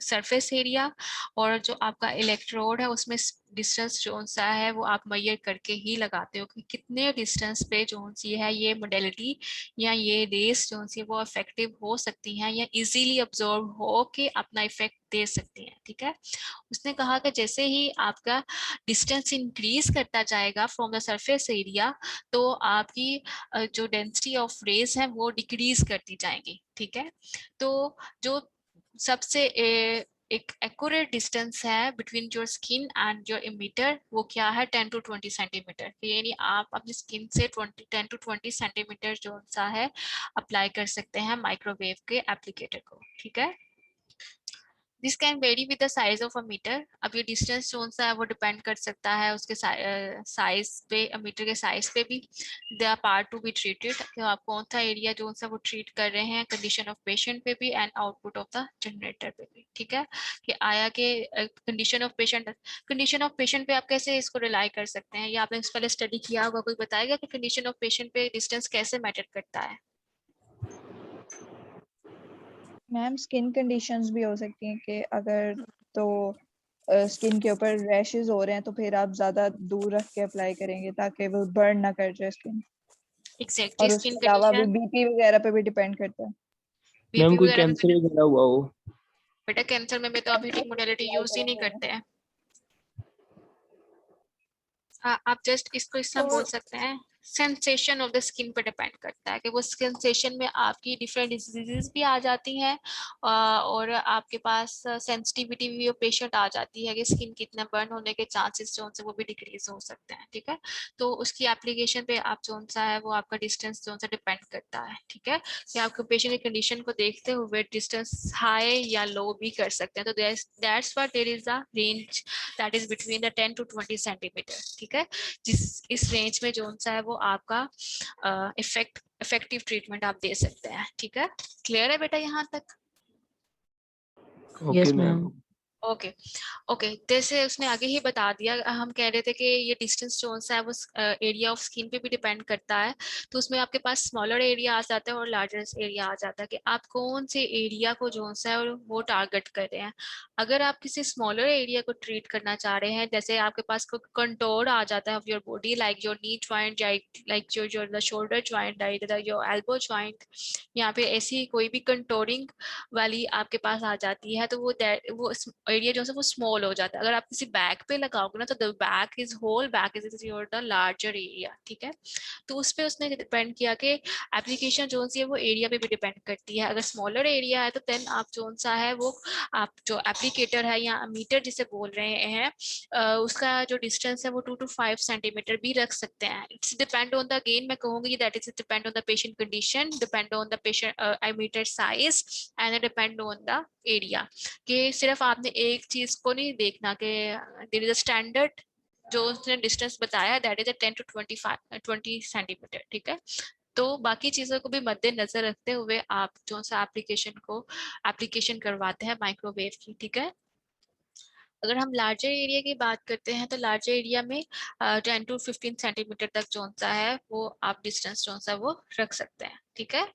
सरफेस एरिया और जो आपका इलेक्ट्रोड है उसमें डिस्टेंस जो सा है वो आप मेजर करके ही लगाते हो कि कितने डिस्टेंस पे जो सी है ये मोडेलिटी या ये रेस जो सी वो इफेक्टिव हो सकती हैं या इजीली अब्जॉर्व हो के अपना इफेक्ट दे सकती हैं, ठीक है। उसने कहा कि जैसे ही आपका डिस्टेंस इंक्रीज करता जाएगा फ्रॉम द सरफेस एरिया तो आपकी जो डेंसिटी ऑफ रेज है वो डिक्रीज करती जाएंगी, ठीक है। तो जो सबसे एक एक्यूरेट डिस्टेंस है between your skin and your emitter वो क्या है 10 to 20 सेंटीमीटर। यानी आप अपनी स्किन से 10 to 20 सेंटीमीटर जो सा है अप्लाई कर सकते हैं माइक्रोवेव के एप्लीकेटर को, ठीक है। This can vary with the size of a meter. अब ये डिस्टेंस जो सा है वो डिपेंड कर सकता है उसके साइज पे, मीटर के साइज पे भी। The part to be treated, कि आप कौन सा एरिया जो सा वो ट्रीट कर रहे हैं, कंडीशन ऑफ पेशेंट पे भी and output of the generator पे भी, ठीक है। कि आया कि कंडीशन ऑफ पेशेंट पे आप कैसे इसको रिलाई कर सकते हैं, या आपने इस पहले स्टडी किया होगा, कोई बताएगा कि कंडीशन ऑफ पेशेंट पे डिस्टेंस कैसे मैटर करता है? मैम स्किन कंडीशंस भी हो सकती हैं कि अगर तो स्किन के ऊपर रैशेस हो रहे हैं तो फिर आप ज्यादा दूर रख के अप्लाई करेंगे ताकि वो बर्न ना कर जाए स्किन। एग्जैक्टली और स्किन उसके अलावा भी कंडीशन, बीपी वगैरह पे भी डिपेंड करता है। मैम बीपी कोई वगैरह कैंसर पे। वगैरह हुआ हो? बेटा कैंसर में तो आप हीटिंग मोडेलिटी यूज ही नहीं करते हैं। आप जस्ट इसको इस तरह बोल सकते हैं सेंसेशन ऑफ द स्किन पर डिपेंड करता है कि वो सेंसेशन में आपकी डिफरेंट डिजीजेस भी आ जाती हैं और आपके पास सेंसिटिविटी भी पेशेंट आ जाती है कि स्किन कितना बर्न होने के चांसेस जो से वो भी डिक्रीज हो सकते हैं, ठीक है। तो उसकी एप्लीकेशन पे आप जो सा है वो आपका डिस्टेंस जो सा डिपेंड करता है, ठीक है। कि आपके पेशेंट की कंडीशन को देखते हुए डिस्टेंस हाई या लो भी कर सकते हैं। तो that's what there is a range that is between the 10 to 20 centimetre, ठीक है। जिस इस रेंज में जो सा है वो आपका इफेक्टिव ट्रीटमेंट आप दे सकते हैं, ठीक है। क्लियर है बेटा यहाँ तक? Okay yes ma'am. Ma'am. Okay okay जैसे उसने आगे ही बता दिया, हम कह रहे थे कि ये डिस्टेंस जो सा है वो एरिया ऑफ स्किन पे भी डिपेंड करता है। तो उसमें आपके पास स्मॉलर एरिया आ जाता है और लार्जर एरिया आ जाता है कि आप कौन से एरिया को जो सा है वो टारगेट कर रहे हैं। अगर आप किसी स्मॉलर एरिया को ट्रीट करना चाह रहे हैं, जैसे आपके पास कोई कंटोर आ जाता है of your body like your knee joint, like your the shoulder joint, your elbow joint, या फिर ऐसी कोई भी कंटोरिंग वाली आपके पास आ जाती है, तो वो एरिया जो है वो स्मॉल हो जाता है। अगर आप किसी बैग पे लगाओगे ना तो the bag is whole bag is your the larger area, ठीक है। तो उस पे उसने डिपेंड किया कि एप्लीकेशन जो सी है वो एरिया पे भी डिपेंड करती है। अगर स्मॉलर एरिया है तो देन आप जो सा है वो आप जो एप्लीकेटर है या मीटर जिसे बोल रहे हैं उसका जो डिस्टेंस है वो 2 to 5 सेंटीमीटर भी रख सकते हैं। It's depend on the, again मैं कहूंगी that is depend on the patient condition, depend on the patient meter size and depend on the area. कि सिर्फ आपने एक चीज को नहीं देखना कि देयर इज अ स्टैंडर्ड जो उसने डिस्टेंस बताया दैट इज 10 to 20 सेंटीमीटर, ठीक है। तो बाकी चीजों को भी मद्देनजर रखते हुए आप जो सा एप्लीकेशन करवाते हैं माइक्रोवेव की, ठीक है। अगर हम लार्जर एरिया की बात करते हैं तो लार्जर एरिया में 10 to 15 सेंटीमीटर तक जो सा है वो आप डिस्टेंस जो सा वो रख सकते हैं, ठीक है।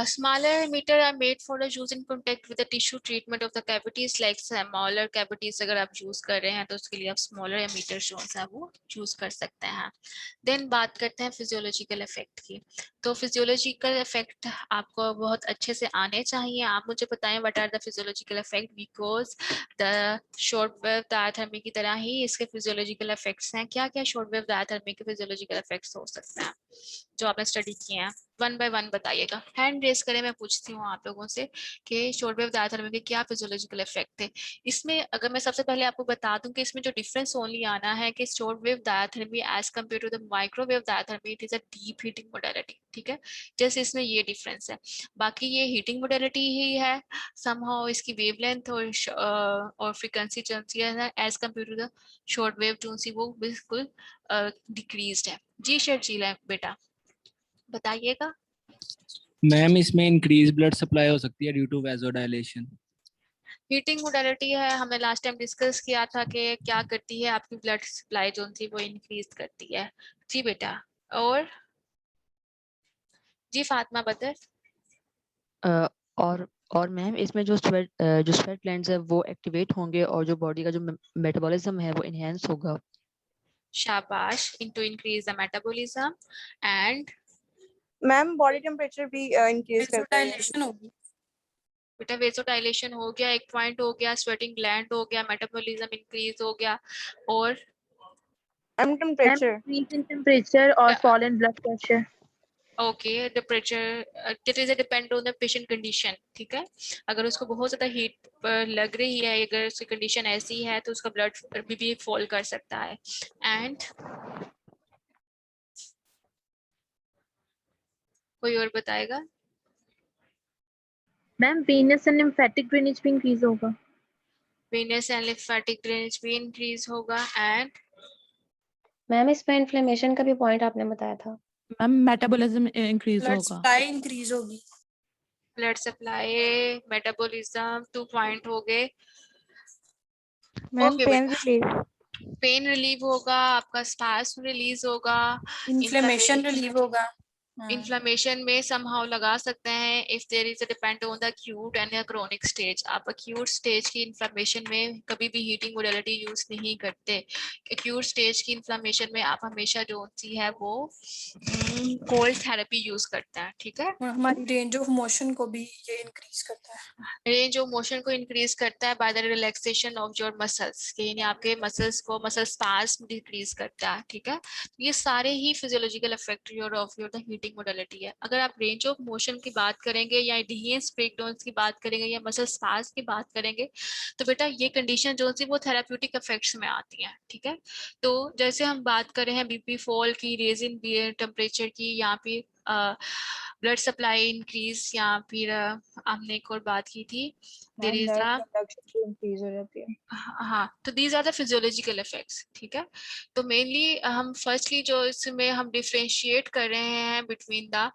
Smaller emitter are made for the use in contact with the tissue treatment of the cavities like smaller cavities अगर आप use कर रहे हैं तो उसके लिए आप smaller emitter जो है वो use कर सकते हैं। Then बात करते हैं physiological effect की। तो physiological effect आपको बहुत अच्छे से आने चाहिए। आप मुझे बताएं what are the physiological effect, because the short wave diathermy की तरह ही इसके physiological effects हैं। क्या क्या short wave diathermy के physiological effects हो सकते हैं जो आपने स्टडी किए हैं? 1 by 1 बताइएगा। हैंड रेस करें, मैं पूछती हूँ आप लोगों से कि शॉर्ट वेव डायथर्मी के क्या फिजियोलॉजिकल इफेक्ट थे। इसमें अगर मैं सबसे पहले आपको बता दूं कि इसमें जो डिफरेंस ओनली आना है कि short wave diathermy as compare to the microwave diathermy it is a deep heating modality, ठीक है। जैसे इसमें ये डिफरेंस है, बाकी ये हीटिंग मोडेलिटी ही है। समहाउ इसकी वेवलेंथ और फ्रीक्वेंसी जो है as compare to the short wave जो सी वो बिल्कुल डिक्रीज्ड है। जी शर्जीला बेटा बताइएगा। मैम इसमें इंक्रीज ब्लड सप्लाई हो सकती है due to vasodilation. Heating modality है, हमने लास्ट टाइम डिस्कस किया था कि क्या करती है आपकी ब्लड सप्लाई जो थी वो इंक्रीज करती है। जी बेटा। और जी फातिमा बदर। अ, और मैम इसमें जो स्वेट ग्लैंड्स है वो एक्टिवेट होंगे और जो बॉडी का जो मेटाबॉलिज्म है वो इनहेंस होगा। शाबाश। Into increase the metabolism and ma'am body temperature भी इंक्रीज करता है। वेसोडाइलेशन होगी। बेटा वेसोडाइलेशन हो गया, एक पॉइंट हो गया, स्वेटिंग ग्लैंड हो गया, मेटाबॉलिज्म इंक्रीज हो गया। और temperature increase in temperature or fall in blood pressure. Okay temperature it is depend on the patient condition, ठीक है। अगर उसको बहुत ज्यादा हीट लग रही है, अगर उसकी कंडीशन ऐसी है तो उसका ब्लड भी फॉल कर सकता है। एंड कोई और बताएगा? Ma'am, venous and lymphatic drainage भी increase होगा. वेनस एंड लिम्फेटिक ड्रेनेज भी इंक्रीज होगा। एंड मैम इसमें इन्फ्लेमेशन का भी पॉइंट आपने बताया था। मैम मेटाबॉलिज्म इंक्रीज ब्लड होगा। सप्लाई इंक्रीज होगी। ब्लड सप्लाई मेटाबॉलिज्म 2 पॉइंट हो गए। मैम ओके पेन बेटा, रिलीफ, पेन रिलीव होगा, आपका स्पास्म रिलीज होगा, इन्फ्लेमेशन रिलीव होगा। इन्फ्लेमेशन में समहाउ लगा सकते हैं if there is a depend on the acute and chronic stage. आप एक्यूट स्टेज की इन्फ्लेमेशन में कभी भी हीटिंग मोडालिटी यूज नहीं करते। एक्यूट स्टेज की इन्फ्लेमेशन में आप हमेशा जो सी है वो कोल्ड थेरेपी यूज करते हैं, ठीक है। और हमारी रेंज ऑफ मोशन को भी ये इंक्रीज करता है। रेंज ऑफ मोशन को इंक्रीज करता है by the relaxation of your muscles, यानी आपके मसल्स को मसल स्पास्म डिक्रीज करता है, ठीक है। ये सारे ही physiological effect your of your the heating modality है। अगर आप रेंज ऑफ मोशन की बात करेंगे या एडहेरेंस ब्रेकडाउन्स की बात करेंगे या मसल स्पास्म की बात करेंगे तो बेटा ये कंडीशन जो सी वो थेराप्यूटिक इफेक्ट्स में आती है, ठीक है। तो जैसे हम बात कर रहे हैं बीपी फॉल की, रेज इन टेम्परेचर की, या फिर ब्लड सप्लाई इंक्रीज, या फिर हमने एक और बात की थी there ma'am is nerve a conduction भी इंक्रीज हो जाती है। हाँ, तो these are the physiological effects, ठीक है। तो मेनली हम फर्स्टली जो इसमें हम डिफरेंशिएट कर रहे हैं between the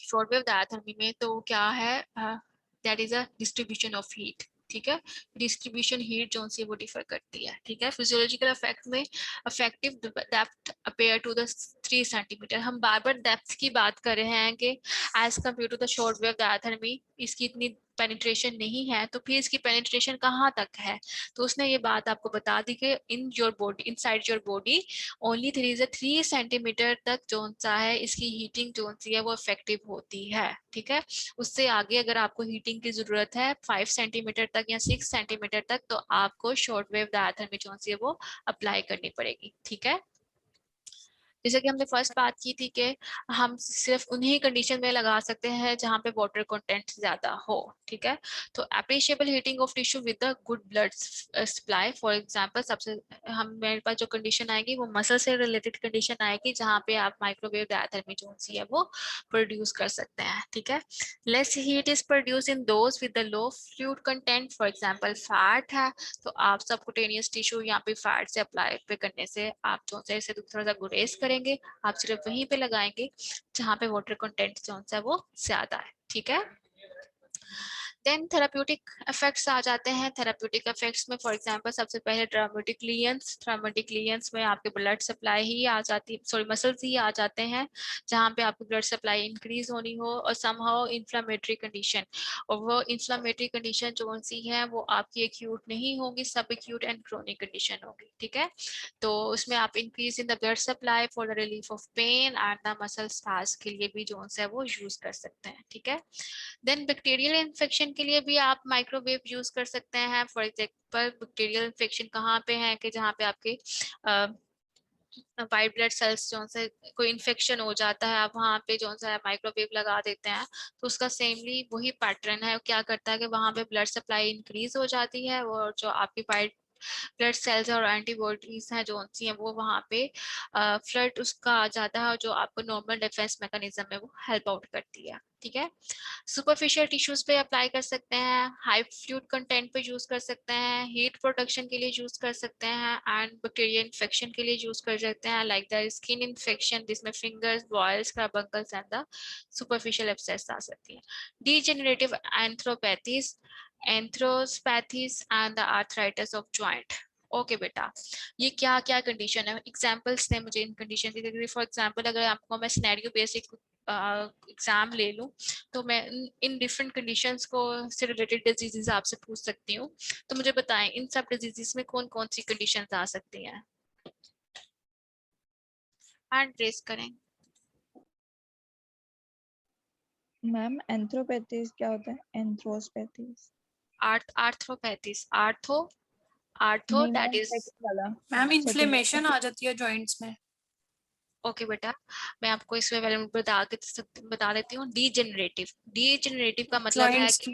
short wave diathermy में, तो क्या है that is a distribution of heat, ठीक है। डिस्ट्रीब्यूशन हीट जो सी वो डिफर करती है, ठीक है। फिजियोलॉजिकल इफेक्ट में effective depth appear to the 3 centimetre. हम बार बार डेप्थ की बात कर रहे हैं कि as compare to the short wave diathermy इसकी इतनी पेनिट्रेशन नहीं है तो फिर इसकी पेनिट्रेशन कहाँ तक है, तो उसने ये बात आपको बता दी कि in your body, inside your body only 3 centimetre तक जो सा है इसकी हीटिंग जो सी है वो इफेक्टिव होती है, ठीक है। उससे आगे अगर आपको हीटिंग की जरूरत है 5 सेंटीमीटर तक या 6 सेंटीमीटर तक, तो आपको शॉर्ट वेव डायथर्मी जो सी है वो अप्लाई करनी पड़ेगी, ठीक है। जैसे कि हमने फर्स्ट बात की थी कि हम सिर्फ उन्हीं कंडीशन में लगा सकते हैं जहां पे वाटर कंटेंट ज्यादा हो, ठीक है। तो appreciable heating of tissue with the good blood supply, for example सबसे हम मेरे पास जो कंडीशन आएगी वो मसल से रिलेटेड कंडीशन आएगी जहां पे आप माइक्रोवेव डायथर्मी जो सी है वो प्रोड्यूस कर सकते हैं, ठीक है। Less heat is produce in those with the low fluid content, for example fat है तो आप सबकुटेनियस टिश्यू यहाँ पे फैट से अप्लाई पे करने से आप जो है इसे थोड़ा सा गुरेज करेंगे, आप सिर्फ वहीं पे लगाएंगे जहाँ पे वाटर कंटेंट जो है वो ज्यादा है, ठीक है। देन थेराप्यूटिक इफेक्ट्स आ जाते हैं। थेराप्यूटिक इफेक्ट्स में फॉर एग्जांपल सबसे पहले थ्राउमेटिक लीयंस में आपके ब्लड सप्लाई ही आ जाती है, सॉरी मसल्स ही आ जाते हैं जहाँ पे आपकी ब्लड सप्लाई इंक्रीज होनी हो, और समहाउ इन्फ्लेमेटरी कंडीशन, और वो इन्फ्लेमेटरी कंडीशन जो सी है वो आपकी एक्यूट नहीं होगी, सब एक्यूट एंड क्रोनिक कंडीशन होगी, ठीक है। तो उसमें आप increase in the blood supply for the relief of pain and the muscle spasm के लिए भी जो है वो यूज कर सकते हैं, ठीक है। देन बैक्टीरियल इन्फेक्शन के लिए भी आप माइक्रोवेव यूज कर सकते हैं। फॉर एग्जांपल बैक्टीरियल इन्फेक्शन कहाँ पे है कि जहाँ पे आपके वाइट ब्लड सेल्स जो से कोई इन्फेक्शन हो जाता है, आप वहाँ पे जो सा माइक्रोवेव लगा देते हैं तो उसका सेमली वही पैटर्न है, क्या करता है कि वहाँ पे ब्लड सप्लाई इंक्रीज हो जाती है और जो आपकी वाइट ब्लड सेल्स और एंटीबॉडीज हैं जो होती हैं वो वहाँ पे फ्लड उसका आ जाता है और जो आपको नॉर्मल डिफेंस मैकेनिज्म में वो हेल्प आउट करती है, ठीक है। सुपरफिशियल टिश्यूज पे अप्लाई कर सकते हैं, हाई फ्लूइड कंटेंट पे यूज कर सकते हैं, हीट प्रोटेक्शन के लिए यूज कर सकते हैं, एंड बैक्टीरियल इन्फेक्शन के लिए यूज कर सकते हैं लाइक द स्किन इन्फेक्शन जिसमें fingers, boils, carbuncles and the superficial abscess आ सकती है। Degenerative arthropathies, enthesopathies and the arthritis of joint. Okay बेटा, ये क्या क्या कंडीशन है, एग्जांपल्स ने मुझे इन कंडीशन की। फॉर एग्जांपल अगर आपको मैं सिनेरियो बेसिक एग्जाम ले लूं तो मैं इन डिफरेंट कंडीशंस को से रिलेटेड डिजीजेस आपसे पूछ सकती हूँ, तो मुझे बताएं इन सब डिजीजेस में कौन कौन सी कंडीशंस आ सकती हैं, हैंड रेज करें। मैम एंथ्रोपैथीज क्या होता है? एंथ्रोस्पैथीज आर्थ्रोपैथीज, आर्थो नहीं दैट मैम, इज। सेकंड वाला। मैम सेकंड इन्फ्लेमेशन आ जाती है जॉइंट्स में। ओके बेटा, मैं आपको इसमें बारे में बता देती हूँ। डीजेनरेटिव का मतलब है जॉइंट्स कि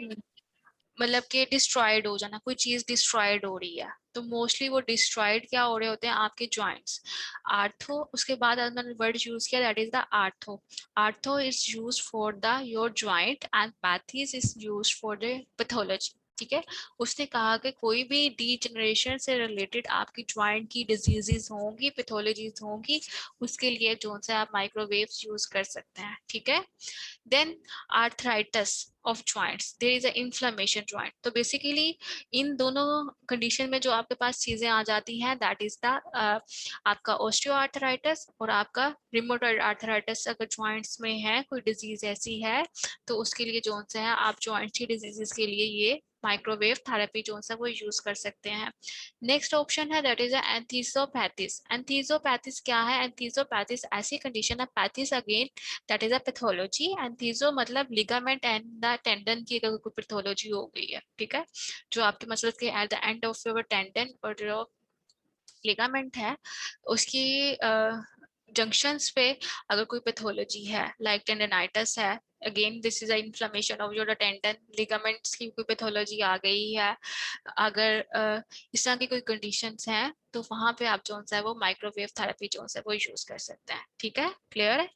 की डिस्ट्रॉयड हो जाना, कोई चीज डिस्ट्रॉयड हो रही है तो मोस्टली वो डिस्ट्रॉयड क्या हो रहे होते हैं आपके जॉइंट्स। आर्थो, उसके बाद मैंने वर्ड यूज किया that is the ortho. Ortho is used for the your joint and pathies is used for the pathology, ठीक है। उसने कहा कि कोई भी डीजेनरेशन से रिलेटेड आपकी जॉइंट की डिजीजेस होंगी, पैथोलॉजीज होंगी, उसके लिए जो से आप माइक्रोवेव्स यूज कर सकते हैं, ठीक है। Then arthritis of joints, there is a inflammation joint. तो बेसिकली इन दोनों कंडीशन में जो आपके पास चीजें आ जाती हैं दैट इज द आपका ऑस्टियोआर्थराइटिस और आपका रिमोटॉइड आर्थराइटिस। अगर जॉइंट्स में है कोई डिजीज ऐसी है तो उसके लिए जो है आप जॉइंट की डिजीजेस के लिए ये माइक्रोवेव थेरेपी जो है वो यूज कर सकते हैं। नेक्स्ट ऑप्शन है दैट इज एंथीसोपैथीज। एंथीसोपैथीज क्या है? एंथीसोपैथीज ऐसी कंडीशन है, pathies again that is a pathology, एंथीजो मतलब लिगामेंट एंड द टेंडन की अगर कोई पैथोलॉजी हो गई है, ठीक है, जो आपके मसल के eight the end of your tendon और जो लिगामेंट है उसकी जंक्शंस पे अगर कोई पैथोलॉजी है लाइक टेंडनाइटिस है, again this is a inflammation of your tendon, ligaments की कोई पैथोलॉजी आ गई है, अगर इस तरह की कोई कंडीशंस हैं तो वहां पे आप जो है वो माइक्रोवेव थेरेपी जो है वो यूज कर सकते हैं, ठीक है। क्लियर है?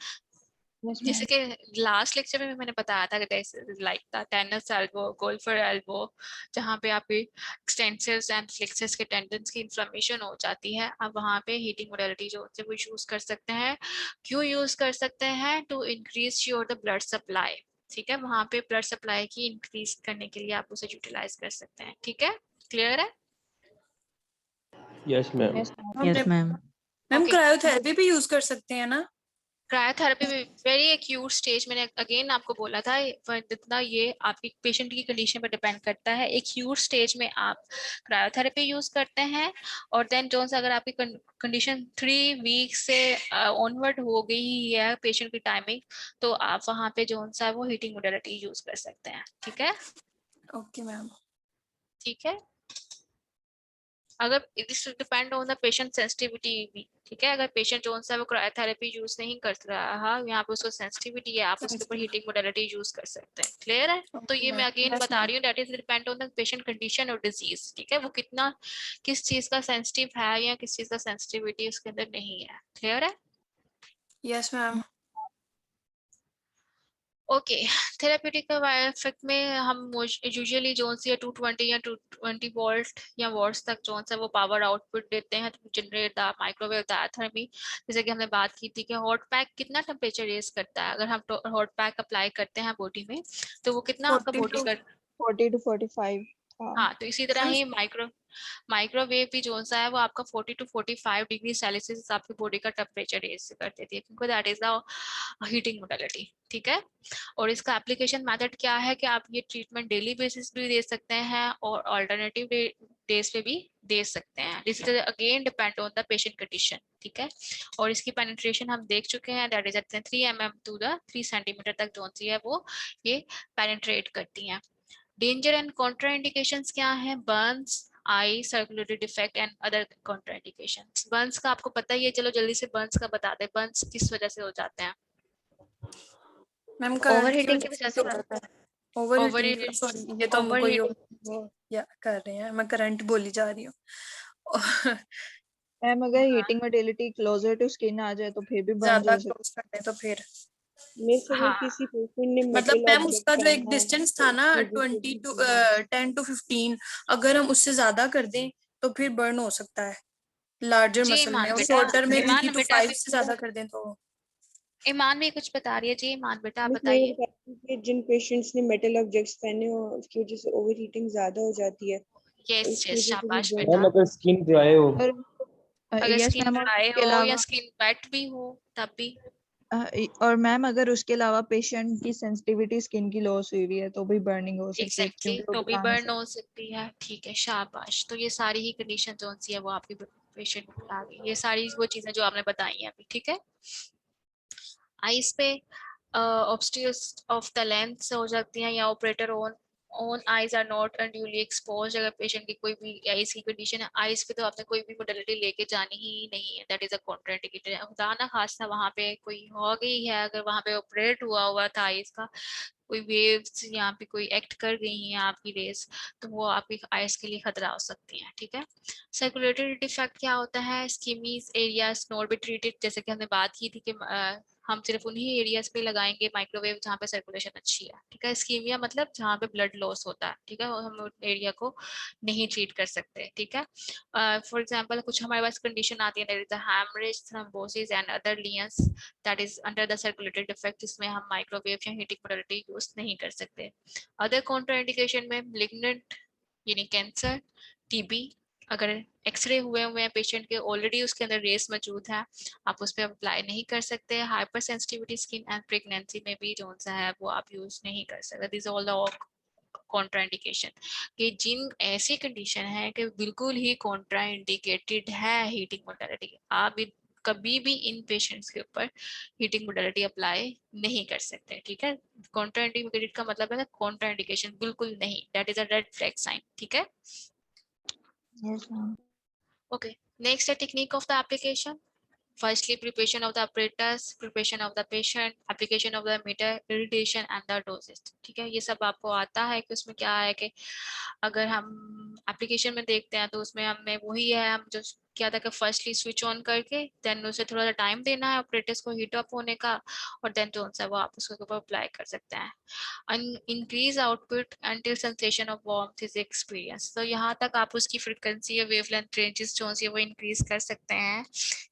यस जैसे मैम। कि लास्ट लेक्चर में मैंने बताया था कि like the टेनस elbow, golfer elbow, जहाँ पे आपके एक्सटेंसर्स एंड फ्लेक्सर्स के टेंडन्स की इन्फ्लेमेशन हो जाती है, आप वहाँ पे हीटिंग मोडालिटी जो होती है वो यूज कर सकते हैं। क्यों यूज कर सकते हैं? To increase your the blood supply, ठीक है, वहाँ पे ब्लड सप्लाई की इंक्रीज करने के लिए आप उसे यूटिलाइज कर सकते हैं, ठीक है। क्लियर है? Yes ma'am. Yes ma'am. Yes, ma'am. Ma'am Okay. Cryotherapy भी यूज कर सकते हैं ना? क्रायोथेरेपी में वेरी एक्यूट स्टेज, मैंने अगेन आपको बोला था, पर जितना ये आपकी पेशेंट की कंडीशन पर डिपेंड करता है। एक्यूट स्टेज में आप क्रायोथेरेपी यूज करते हैं, और देन जो अगर आपकी कंडीशन 3 वीक से ऑनवर्ड हो गई है पेशेंट की टाइमिंग, तो आप वहाँ पे जो है वो हीटिंग मोडालिटी यूज कर सकते हैं। ठीक है, ओके मैम। ठीक है। अगर this depend on the patient sensitivity भी, ठीक है। अगर पेशेंट जो है वो क्रायोथेरेपी यूज नहीं कर रहा, यहाँ पे उसको सेंसिटिविटी है, आप उसके ऊपर हीटिंग मोडालिटी यूज कर सकते हैं। क्लियर है? तो ये मैं अगेन बता रही हूँ, that is depend on the patient condition और डिजीज। ठीक है, वो कितना किस चीज का सेंसिटिव है या किस चीज का सेंसिटिविटी उसके अंदर नहीं है। क्लियर है? Yes ma'am. Okay, therapeutic effect में हम यूजुअली जो सी 220 या 220 वोल्ट या वॉट्स तक जो है वो पावर आउटपुट देते हैं to generate the microwave diathermy। जैसे कि हमने बात की थी कि हॉट पैक कितना टेम्परेचर रेज करता है। अगर हम हॉट पैक अप्लाई करते हैं बॉडी में, तो वो कितना आपका बॉडी का 40 to 45 था। हाँ, तो इसी तरह ही माइक्रोवेव भी जो सा है वो आपका 40 to 45 डिग्री सेल्सियस आपकी बॉडी का टेम्परेचर रेज कर देती है, क्योंकि that is the heating modality. ठीक है, और इसका एप्लीकेशन मेथड क्या है कि आप ये ट्रीटमेंट डेली बेसिस भी दे सकते हैं और अल्टरनेटिव डेज पे भी दे सकते हैं। This is again depend on the patient condition. ठीक है, और इसकी पेनिट्रेशन हम देख चुके हैं, that is at 3 mm to the 3 centimetre तक जो सी है वो ये पेनिट्रेट करती हैं। डेंजर एंड कॉन्ट्राइंडिकेशंस क्या है? Burns, I, circulatory defect and other contraindications. Burns का आपको पता ही है, चलो जल्दी से बर्न्स का बता दे। बर्न्स किस वजह से हो जाते हैं? मैम ओवरहीटिंग की वजह से हो जाता है। ओवरहीटिंग, सॉरी ये तो हम कोई Overheating। वो या कर रहे हैं, मैं करंट बोली जा रही हूँ। मैम अगर heating modality closer to skin आ जाए तो फिर भी बर्न्स ज्यादा हो सकते क्लोज करते हैं तो फिर मिस अगर हाँ, किसी पेशेंट ने मतलब मेटल मैम ऑब्जेक्ट उसका जो एक पहना है डिस्टेंस तो था ना उसकी visibility 10 to 15, अगर हम उससे ज्यादा कर दें तो फिर बर्न हो सकता है लार्जर जी मसल में, ईमान और बेटा, शॉर्टर में 3 ईमान to बेटा 5 भी, से ज्यादा कर दें तो। ईमान भी कुछ बता रही है। जी ईमान बेटा आप मिस मैं ये बताइए। बता रही थी कि जिन पेशेंट्स ने मेटल ऑब्जेक्ट्स पहने हो उसकी वजह से ओवर हीटिंग ज्यादा हो जाती है, यस उसकी यस, वजह से भी शाबाश burn बेटा। अगर स्किन ड्राई हो, और अगर यस स्किन मैम, और ड्राई उसके हो या अलावा स्किन वेट भी हो तब भी। और मैम अगर उसके अलावा पेशेंट की सेंसिटिविटी स्किन की लॉस हुई हुई है तो भी बर्निंग हो सकती है, एग्जैक्टली, क्योंकि वो तो भी बता नहीं बर्न सकते। हो सकती है। ठीक है, शाबाश। तो ये सारी ही कंडीशन जो सी है वो आपकी पेशेंट की आ गई। ये सारी वो चीजें जो आपने बताई हैं अभी। ठीक है, आइस पे ऑब्स्टिकल्स ऑफ द लेंस हो जाती हैं, या operator on eyes are not unduly expose. अगर पेशेंट की कोई भी आइस की कंडीशन है, आइस पे तो आपने कोई भी मोडालिटी लेके जानी ही नहीं है, दैट इज अ कॉन्ट्राइंडिकेटेड। खुदा ना खास्ता वहां पे कोई हो गई है, अगर वहां पे ऑपरेट हुआ था आइस का, कोई वेव्स यहाँ पे कोई एक्ट कर गई हैं आपकी रेस, तो वो आपकी आइस के लिए खतरा हो सकती है। ठीक है, सर्कुलेटरी डिफेक्ट क्या होता है? स्कीमीज एरियाज नॉट बी ट्रीटेड। जैसे कि हमने बात की थी कि हम सिर्फ उन्हीं एरियाज पे लगाएंगे माइक्रोवेव जहाँ पे सर्कुलेशन अच्छी है। ठीक है, स्कीमिया मतलब जहाँ पे ब्लड लॉस होता है। ठीक है, हम उस एरिया को नहीं ट्रीट कर सकते। ठीक है, फॉर एग्जांपल कुछ हमारे पास कंडीशन आती है, there is a haemorrhage, thrombosis and other lesions that is under the circulatory defect, जिसमें हम माइक्रोवेव या हीटिंग मोडालिटी यूज नहीं कर सकते। अदर कॉन्ट्राइंडिकेशन में लिग्नेंट यानी कैंसर, टीबी, अगर एक्सरे हुए हैं पेशेंट के, ऑलरेडी उसके अंदर रेस मौजूद है, आप उस पर अप्लाई नहीं कर सकते। Hyper sensitivity skin and pregnancy में भी जो सा है वो आप यूज नहीं कर सकते। दिस ऑल द कॉन्ट्राइंडिकेशन, कि जिन ऐसी कंडीशन है कि बिल्कुल ही कॉन्ट्राइंडिकेटेड है हीटिंग मोडालिटी, आप कभी भी इन पेशेंट्स के ऊपर हीटिंग मोडालिटी अप्लाई नहीं कर सकते। ठीक है, कॉन्ट्राइंडिकेटेड का मतलब है कॉन्ट्राइंडिकेशन बिल्कुल नहीं, that is a red flag sign. ठीक है, yes ma'am. okay, next the technique of the application. Firstly, preparation of the apparatus, preparation of the patient, application of the meter, irradiation and the dosage. ठीक है, ये सब आपको आता है कि उसमें क्या है कि अगर हम एप्लीकेशन में देखते हैं तो उसमें हमें वही है, हम जो क्या था कि फर्स्टली स्विच ऑन करके देन उसे थोड़ा सा टाइम देना है ऑपरेटर्स को हीट अप होने का, और देन जो सा वो आप उसके ऊपर अप्लाई कर सकते हैं। increase output until sensation of warmth is experienced। तो यहाँ तक आप उसकी फ्रीक्वेंसी या वेवलेंथ रेंजेस जो सी वो इंक्रीज कर सकते हैं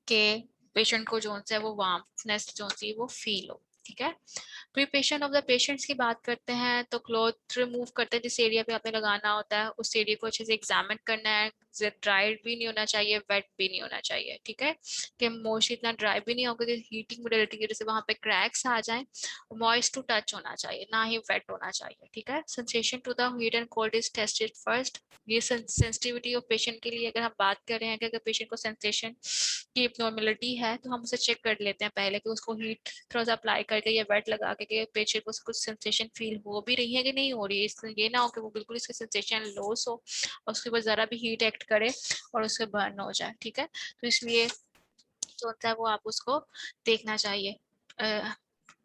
कि पेशेंट को जो है वो वार्मनेस जो सी वो फील हो। ठीक है। प्रिपरेशन ऑफ द पेशेंट्स की बात करते हैं तो क्लॉथ रिमूव करते हैं जिस एरिया पे आपने लगाना होता है, उस एरिया को अच्छे से एग्जामिन करना है। ड्राइड भी नहीं होना चाहिए, वेट भी नहीं होना चाहिए, ठीक है, कि मोस्ट इतना ड्राई भी नहीं होगा कि हीटिंग मोडेलिटी की वजह से वहां पे क्रैक्स आ जाएं। मॉइस्ट टू टच होना चाहिए, ना ही वेट होना चाहिए, ठीक है। Sensation to the heat and cold is tested first. ये सेंसिटिविटी ऑफ पेशेंट के लिए अगर हम बात कर रहे हैं कि अगर पेशेंट को सेंसेशन की एब्नॉर्मलिटी है तो हम उसे चेक कर लेते हैं पहले कि उसको हीट थोड़ा सा अप्लाई करके या वेट लगा के पेशेंट को कुछ सेंसेशन फील हो भी रही है कि नहीं हो रही है। इसलिए ये ना हो कि वो बिल्कुल इसके सेंसेशन लॉस हो और उसके ऊपर जरा भी हीट एक्ट करे और उसके बर्न हो जाए, ठीक है। तो इसलिए जो होता है वो आप उसको देखना चाहिए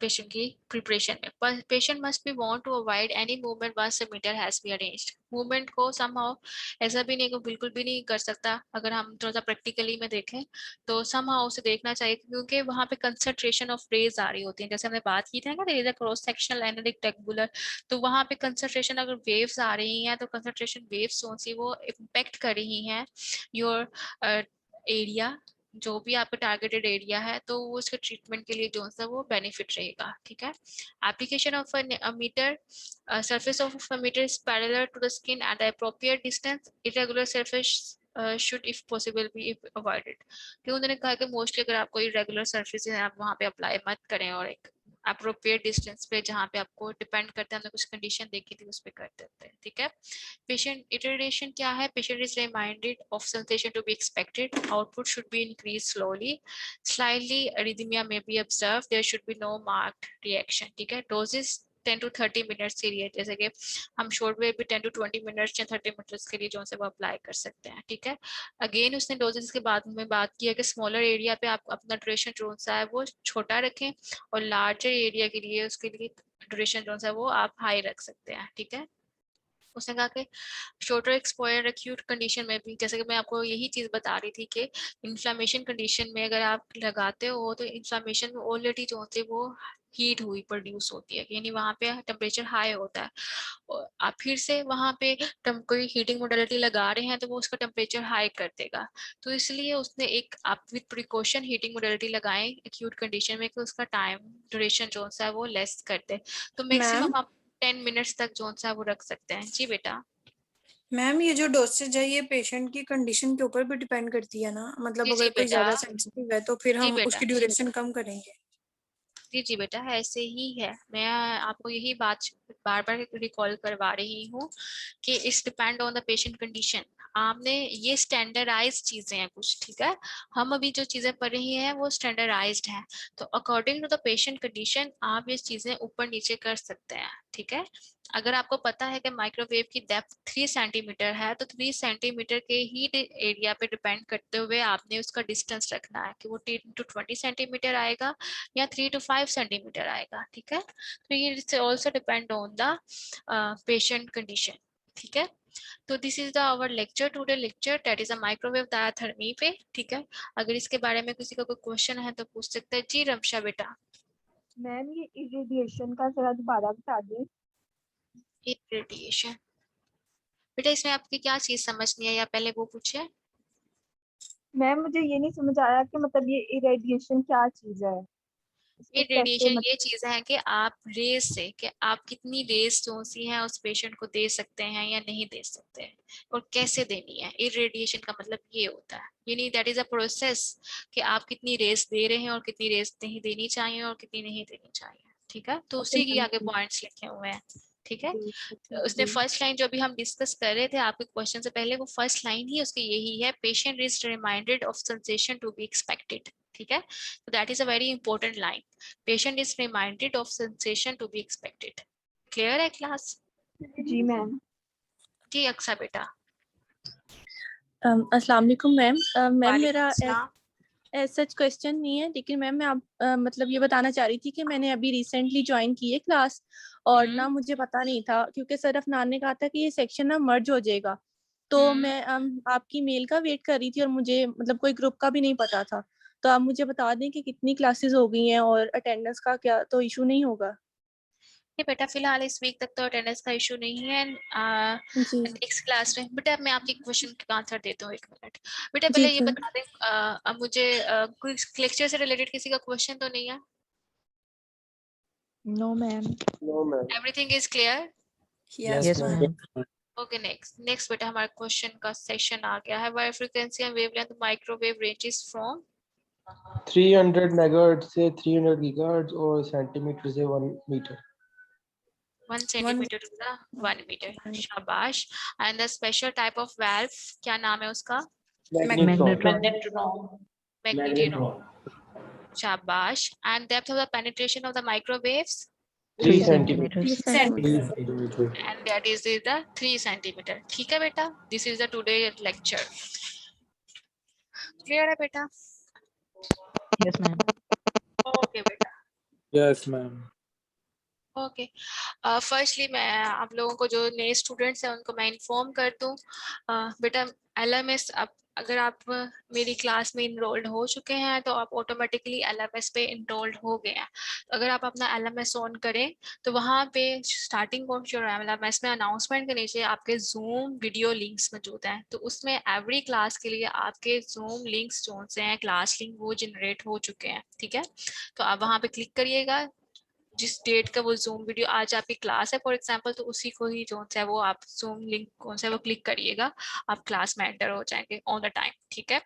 पेशेंट की प्रिपरेशन में। पर patient must be want to avoid any movement once the meter has be arranged. Movement को समहाउ ऐसा भी नहीं को बिल्कुल भी नहीं कर सकता। अगर हम थोड़ा सा प्रैक्टिकली में देखें तो समहाउ उसे देखना चाहिए क्योंकि वहाँ पे कंसंट्रेशन ऑफ रेज आ रही होती है। जैसे हमने बात की थी ना there is a cross sectional and rectangular, तो वहाँ पे कंसंट्रेशन अगर वेव्स आ रही हैं तो कंसंट्रेशन वेव्स कौन सी वो इम्पेक्ट कर रही हैं योर एरिया, जो भी आपका टारगेटेड एरिया है, तो वो उसके ट्रीटमेंट के लिए जो सा वो बेनिफिट रहेगा, ठीक है। Application of a meter, surface of a meter is parallel to the skin at the appropriate distance. Irregular surface should if possible be avoided. क्यों उन्होंने कहा कि मोस्टली अगर आपको irregular surface है आप वहाँ पे अप्लाई मत करें और एक अप्रोप्रिएट डिस्टेंस पे जहाँ पे आपको डिपेंड करता है, हमने कुछ कंडीशन देखी थी उस पर कर देते हैं, ठीक है। पेशेंट इटरेशन क्या है? Patient is reminded of sensation to be expected, output should be increase slowly, slightly erythema may be observe, there should be no marked reaction, ठीक है। डोजेस 10 to 30 मिनट्स के लिए, जैसे कि हम शॉर्ट वेव भी 10 to 20 मिनट्स या 30 minutes के लिए जो है वो अप्लाई कर सकते हैं, ठीक है। अगेन उसने डोजेस के बाद में बात की है कि स्मॉलर एरिया पे आप अपना ड्यूरेशन जो सा है वो छोटा रखें और लार्जर एरिया के लिए उसके लिए ड्यूरेशन जो है वो आप हाई रख सकते हैं, ठीक है। उसने कहा कि शॉर्टर एक्सपोजर एक्यूट कंडीशन में भी, जैसे कि मैं आपको यही चीज बता रही थी कि इन्फ्लामेशन कंडीशन में अगर आप लगाते हो तो इन्फ्लामेशन में ऑलरेडी जो होती है वो हीट हुई प्रोड्यूस होती है, यानी वहाँ पे टेम्परेचर हाई होता है और आप फिर से वहाँ पे कोई हीटिंग मोडेलिटी लगा रहे हैं तो वो उसका टेम्परेचर हाई कर देगा। तो इसलिए उसने एक आप विद प्रिकॉशन हीटिंग मोडेलिटी लगाएं एक्यूट कंडीशन में कि उसका टाइम ड्यूरेशन जो सा है वो लेस कर दे। तो मैक्सिमम आप 10 मिनट्स तक जो सा वो रख सकते हैं। जी बेटा। मैम ये जो डोसेज है ये पेशेंट की कंडीशन के ऊपर भी डिपेंड करती है ना, मतलब जी अगर कोई बेटा। ज्यादा सेंसिटिव है तो फिर जी हम बेटा। उसकी ड्यूरेशन कम करेंगे। जी बेटा ऐसे ही है। मैं आपको यही बात बार बार रिकॉल करवा रही हूँ कि it's depend on the patient condition. आपने ये स्टैंडर्डाइज चीजें हैं कुछ, ठीक है। हम अभी जो चीजें पढ़ रही हैं वो स्टैंडर्डाइज्ड हैं, तो according to the patient condition आप ये चीजें ऊपर नीचे कर सकते हैं, ठीक है। अगर आपको पता है कि माइक्रोवेव की डेप्थ 3 सेंटीमीटर है तो 3 सेंटीमीटर के हीट एरिया पे डिपेंड करते हुए आपने उसका डिस्टेंस रखना है कि वो 10 to 20 सेंटीमीटर आएगा या 3 to 5 सेंटीमीटर आएगा, ठीक है। तो ये also depend on the patient condition, ठीक है। तो this is the our lecture today lecture that is a microwave diathermy पे, ठीक है। अगर इसके बारे में किसी का कोई क्वेश्चन है तो पूछ सकते हैं। जी रमशा बेटा। मैम ये इरेडिएशन का जरा दोबारा बता दें। इरेडिएशन बेटा इसमें आपकी क्या चीज समझ नहीं आई, या पहले वो पूछे। मैम मुझे ये नहीं समझ आया कि मतलब ये इरेडिएशन क्या चीज है, इसको कैसे रेडिएशन ये चीज है कि आप रेस से कि आप कितनी रेस जो सी है उस पेशेंट को दे सकते हैं या नहीं दे सकते हैं और कैसे देनी है। इरेडिएशन का मतलब ये होता है, यानी दैट इज अ प्रोसेस कि आप कितनी रेस दे रहे हैं और कितनी रेस नहीं देनी चाहिए और कितनी नहीं देनी चाहिए, ठीक है। तो उसी की आगे पॉइंट्स लिखे हुए हैं, ठीक है। उसने फर्स्ट लाइन जो भी हम डिस्कस कर रहे थे आपके क्वेश्चन से पहले, वो फर्स्ट लाइन ही उसकी यही है, patient is reminded of sensation to be expected, ठीक है। तो that is a very important line, patient is reminded of sensation to be expected. Clear है क्लास? जी मैम। जी अक्सा बेटा। अस्सलाम वालेकुम मैम। मैम मेरा वालेकुम सच क्वेश्चन नहीं है, लेकिन मैम मैं आप मतलब ये बताना चाह रही थी कि मैंने अभी रिसेंटली ज्वाइन की है क्लास और ना मुझे पता नहीं था क्योंकि सर अफनान ने कहा था कि ये सेक्शन ना मर्ज हो जाएगा, तो मैं आपकी मेल का वेट कर रही थी और मुझे मतलब कोई ग्रुप का भी नहीं पता था, तो आप मुझे बता दें कि कितनी क्लासेस हो गई हैं और अटेंडेंस का क्या तो इशू नहीं होगा। ये बेटा फिलहाल इस वीक तक तो अटेंडेंस का इशू नहीं है। नेक्स्ट क्लास में बेटा मैं आपके क्वेश्चन का आंसर देता हूँ, एक मिनट बेटा। पहले ये बता दें अब मुझे कोई लेक्चर से रिलेटेड किसी का क्वेश्चन तो नहीं है? No, ma'am. No, ma'am. Everything is clear? Yes, ma'am. Okay, next बेटा हमारे क्वेश्चन का सेशन आ गया है। वायर frequency and wavelength microwave ranges from 300 megahertz से 300 गीगाहर्ट्ज और सेंटीमीटर से 1 metre. 1 centimeter to the 1 meter। शाबाश। And the special type of valve क्या नाम है उसका? Magnetron. मैग्नेट्रॉन। शाबाश। एंड depth of the penetration of the microwaves 3 3 centimeters। centimeters. and that is the 3 centimeter। ठीक है बेटा, this is the today lecture। Clear है बेटा? Yes, ma'am. ओके बेटा, Yes, ma'am. ओके। फर्स्टली मैं आप लोगों को जो नए स्टूडेंट्स हैं उनको मैं इन्फॉर्म कर दूं। बेटा LMS अगर आप मेरी क्लास में इनरोल्ड हो चुके हैं तो आप ऑटोमेटिकली LMS पे इनरोल्ड हो गए हैं। तो अगर आप अपना LMS ऑन करें तो वहाँ पे स्टार्टिंग ऑफ जो LMS में अनाउंसमेंट के नीचे आपके जूम वीडियो लिंक्स मौजूद हैं। तो उसमें एवरी क्लास के लिए आपके जूम लिंक्स जो से हैं क्लास लिंक वो जनरेट हो चुके हैं। ठीक है, तो आप वहाँ पे क्लिक करिएगा। जिस डेट का वो जूम वीडियो आज आपकी क्लास है फॉर एग्जांपल, तो उसी को ही जो है वो आप जूम लिंक कौन सा है वो क्लिक करिएगा, आप क्लास में एंटर हो जाएंगे ऑन द टाइम। ठीक है,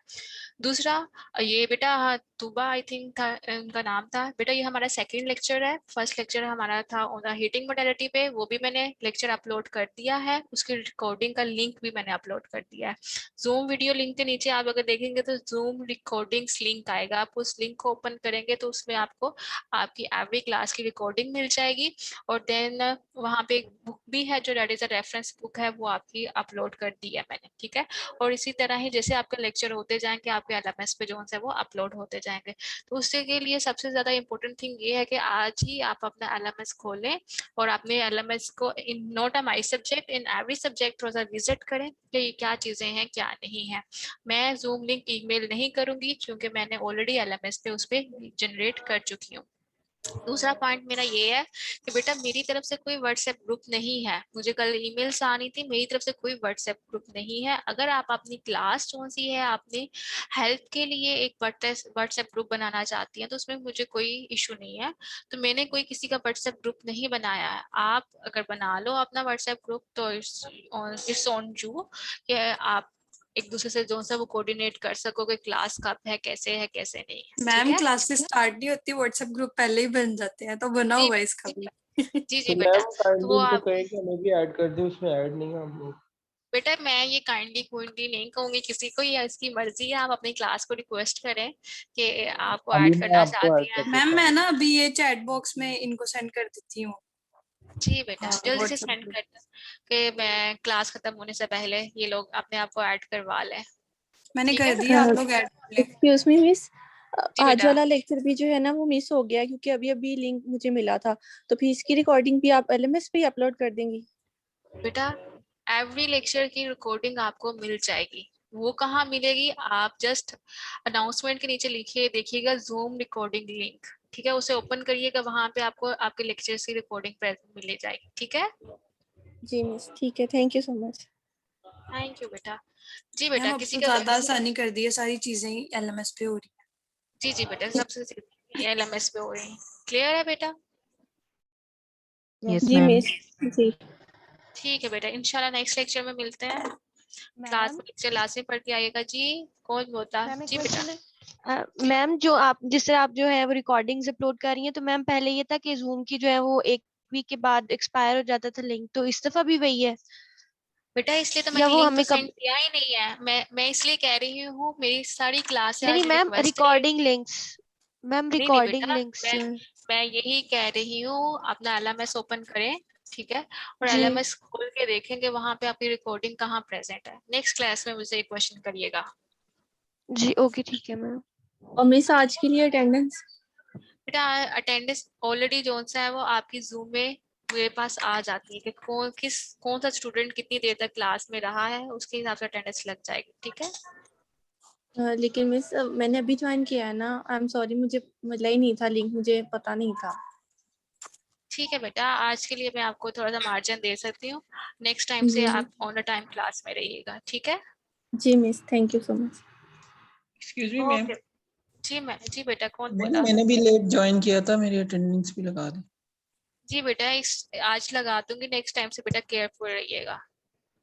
दूसरा ये बेटा तुबा आई थिंक था उनका नाम था। बेटा ये हमारा सेकंड लेक्चर है। फर्स्ट लेक्चर हमारा था ऑन द हीटिंग मोडेलिटी पे, वो भी मैंने लेक्चर अपलोड कर दिया है, उसकी रिकॉर्डिंग का लिंक भी मैंने अपलोड कर दिया है। जूम वीडियो लिंक के नीचे आप अगर देखेंगे तो जूम रिकॉर्डिंग्स लिंक आएगा, आप उस लिंक को ओपन करेंगे तो उसमें आपको आपकी एवरी क्लास की रिकॉर्डिंग मिल जाएगी। और देन वहाँ पे एक बुक भी है जो that is a reference book है, वो आपकी अपलोड कर दी है मैंने। ठीक है, और इसी तरह ही जैसे आपके लेक्चर होते जाएंगे आपके LMS पे जो है वो अपलोड होते जाएंगे। तो उसके के लिए सबसे ज्यादा इंपॉर्टेंट थिंग ये है कि आज ही आप अपना LMS खोलें और अपने LMS को in not a my subject in every subject थोड़ा सा विजिट करें कि ये क्या चीजें हैं क्या नहीं है। मैं जूम लिंक ईमेल नहीं करूंगी क्योंकि मैंने ऑलरेडी LMS पे उस पर जनरेट कर चुकी हूँ। दूसरा पॉइंट मेरा ये है कि बेटा मेरी तरफ से कोई व्हाट्सएप ग्रुप नहीं है। मुझे कल ईमेल्स आनी थी, मेरी तरफ से कोई व्हाट्सएप ग्रुप नहीं है। अगर आप अपनी क्लास जो सी है आपने हेल्प के लिए एक व्हाट्सएप ग्रुप बनाना चाहती हैं तो उसमें मुझे कोई इशू नहीं है। तो मैंने कोई किसी का व्हाट्सएप ग्रुप नहीं बनाया है। आप अगर बना लो अपना व्हाट्सएप ग्रुप तो इट्स ऑन यू कि आप एक दूसरे से जो सा वो कोऑर्डिनेट कर सकोगे क्लास कब है कैसे नहीं है। मैम क्लासेस स्टार्ट नहीं होती, व्हाट्सएप ग्रुप पहले ही बन जाते हैं, तो बना हुआ है इसका भी। जी तो बेटा, मैम तो काइंडली वो उनको आप कहें कि हमें भी ऐड कर दें, उसमें ऐड नहीं है हम लोग। बेटा मैं ये काइंडली कोइंडली नहीं कहूंगी किसी को, ये इसकी मर्जी है। आप अपनी क्लास को रिक्वेस्ट करें कि आपको अभी ऐड मैं करना आपको चाहती ऐड हैं। कर मैम देता मैं हूँ। ना अभी ये चैट बॉक्स में इनको सेंड कर देती हूँ। जी बेटा हाँ, जल्दी से WhatsApp सेंड ग्रुप। कर दें कि मैं क्लास खत्म होने से पहले ये लोग अपने आप को ऐड करवा लें। मैंने ठीक कर है दिया, आप लोग ऐड कर लें। एक्सक्यूज मी मिस, जी आज बेटा। वाला लेक्चर भी जो है ना वो मिस हो गया क्योंकि अभी अभी लिंक मुझे मिला था, तो फिर इसकी रिकॉर्डिंग भी आप LMS पे ही अपलोड कर देंगी? बेटा एवरी लेक्चर की रिकॉर्डिंग आपको मिल जाएगी। वो कहाँ मिलेगी, आप जस्ट अनाउंसमेंट के नीचे लिखिए देखिएगा जूम रिकॉर्डिंग लिंक। ठीक है, उसे ओपन करिएगा, वहां पे आपको आपके लेक्चर्स की रिकॉर्डिंग मिल जाएगी। ठीक है, जी मिस, ठीक है, thank you so much. Thank you बेटा। जी मैम बेटा अब किसी तो का ज्यादा आसानी कर दी है, सारी चीजें ही LMS पे हो रही है। जी बेटा सबसे LMS पे हो रही है। क्लियर है बेटा? Yes, जी ma'am. मिस, जी ठीक है बेटा, इंशाल्लाह नेक्स्ट लेक्चर में मिलते हैं। क्लास में लेक्चर लास्ट में पढ़ के आइएगा। जी कौन बोलता? मैम एक जी बेटा। क्वेश्चन है। मैम जो आप जिससे आप जो है वो रिकॉर्डिंग्स अपलोड कर रही हैं, तो मैम पहले ये था कि जूम की जो है वो 1 वीक के बाद एक्सपायर हो जाता था लिंक, तो इस दफा भी वही है बेटा इसलिए तो या मैंने वो लिंक तो हमें कब? सेंड किया ही नहीं है। मैं इसलिए कह रही हूँ मेरी सारी क्लास नहीं आज मैम, रिक्वेस्ट है। रिकॉर्डिंग लिंक्स, मैम नहीं रिकॉर्डिंग बेटा, लिंक्स जो है। मैं यही कह रही हूँ अपना LMS ओपन करें। ठीक है, और जी LMS खोल के देखेंगे वहां पे आपकी रिकॉर्डिंग कहाँ प्रेजेंट है। नेक्स्ट क्लास में मुझे एक क्वेश्चन करिएगा। जी ओके ठीक है मैम। और मिस आज के लिए अटेंडेंस? बेटा अटेंडेंस ऑलरेडी जो सा है वो आपकी जूम में मेरे पास आ जाती है कि कौन सा स्टूडेंट कितनी देर तक क्लास में रहा है, उसके हिसाब से अटेंडेंस लग जाएगी। ठीक है, लेकिन मिस मैंने अभी ज्वाइन किया है ना, आई एम सॉरी, मुझे मिला ही नहीं था लिंक, मुझे पता नहीं था। ठीक है बेटा, आज के लिए मैं आपको थोड़ा सा मार्जिन दे सकती हूँ। नेक्स्ट टाइम से जी आप ऑन द टाइम क्लास में रहिएगा। ठीक है, जी miss, thank you so much. Excuse me ma'am, जी बेटा कौन मैम बोला? मैंने भी लेट ज्वाइन किया था, मेरी अटेंडेंस भी लगा दी। जी बेटा आज लगा दूंगी, नेक्स्ट टाइम से बेटा केयरफुल रहिएगा।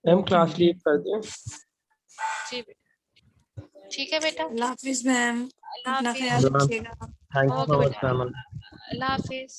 मैम क्लास लीव कर दें? जी बेटा, ठीक है बेटा। अल्लाह हाफिज मैम, अल्लाह अपना हाफिज। ख्याल रखिएगा। Thank you okay so much बेटा, मैम। अल्लाह हाफिज।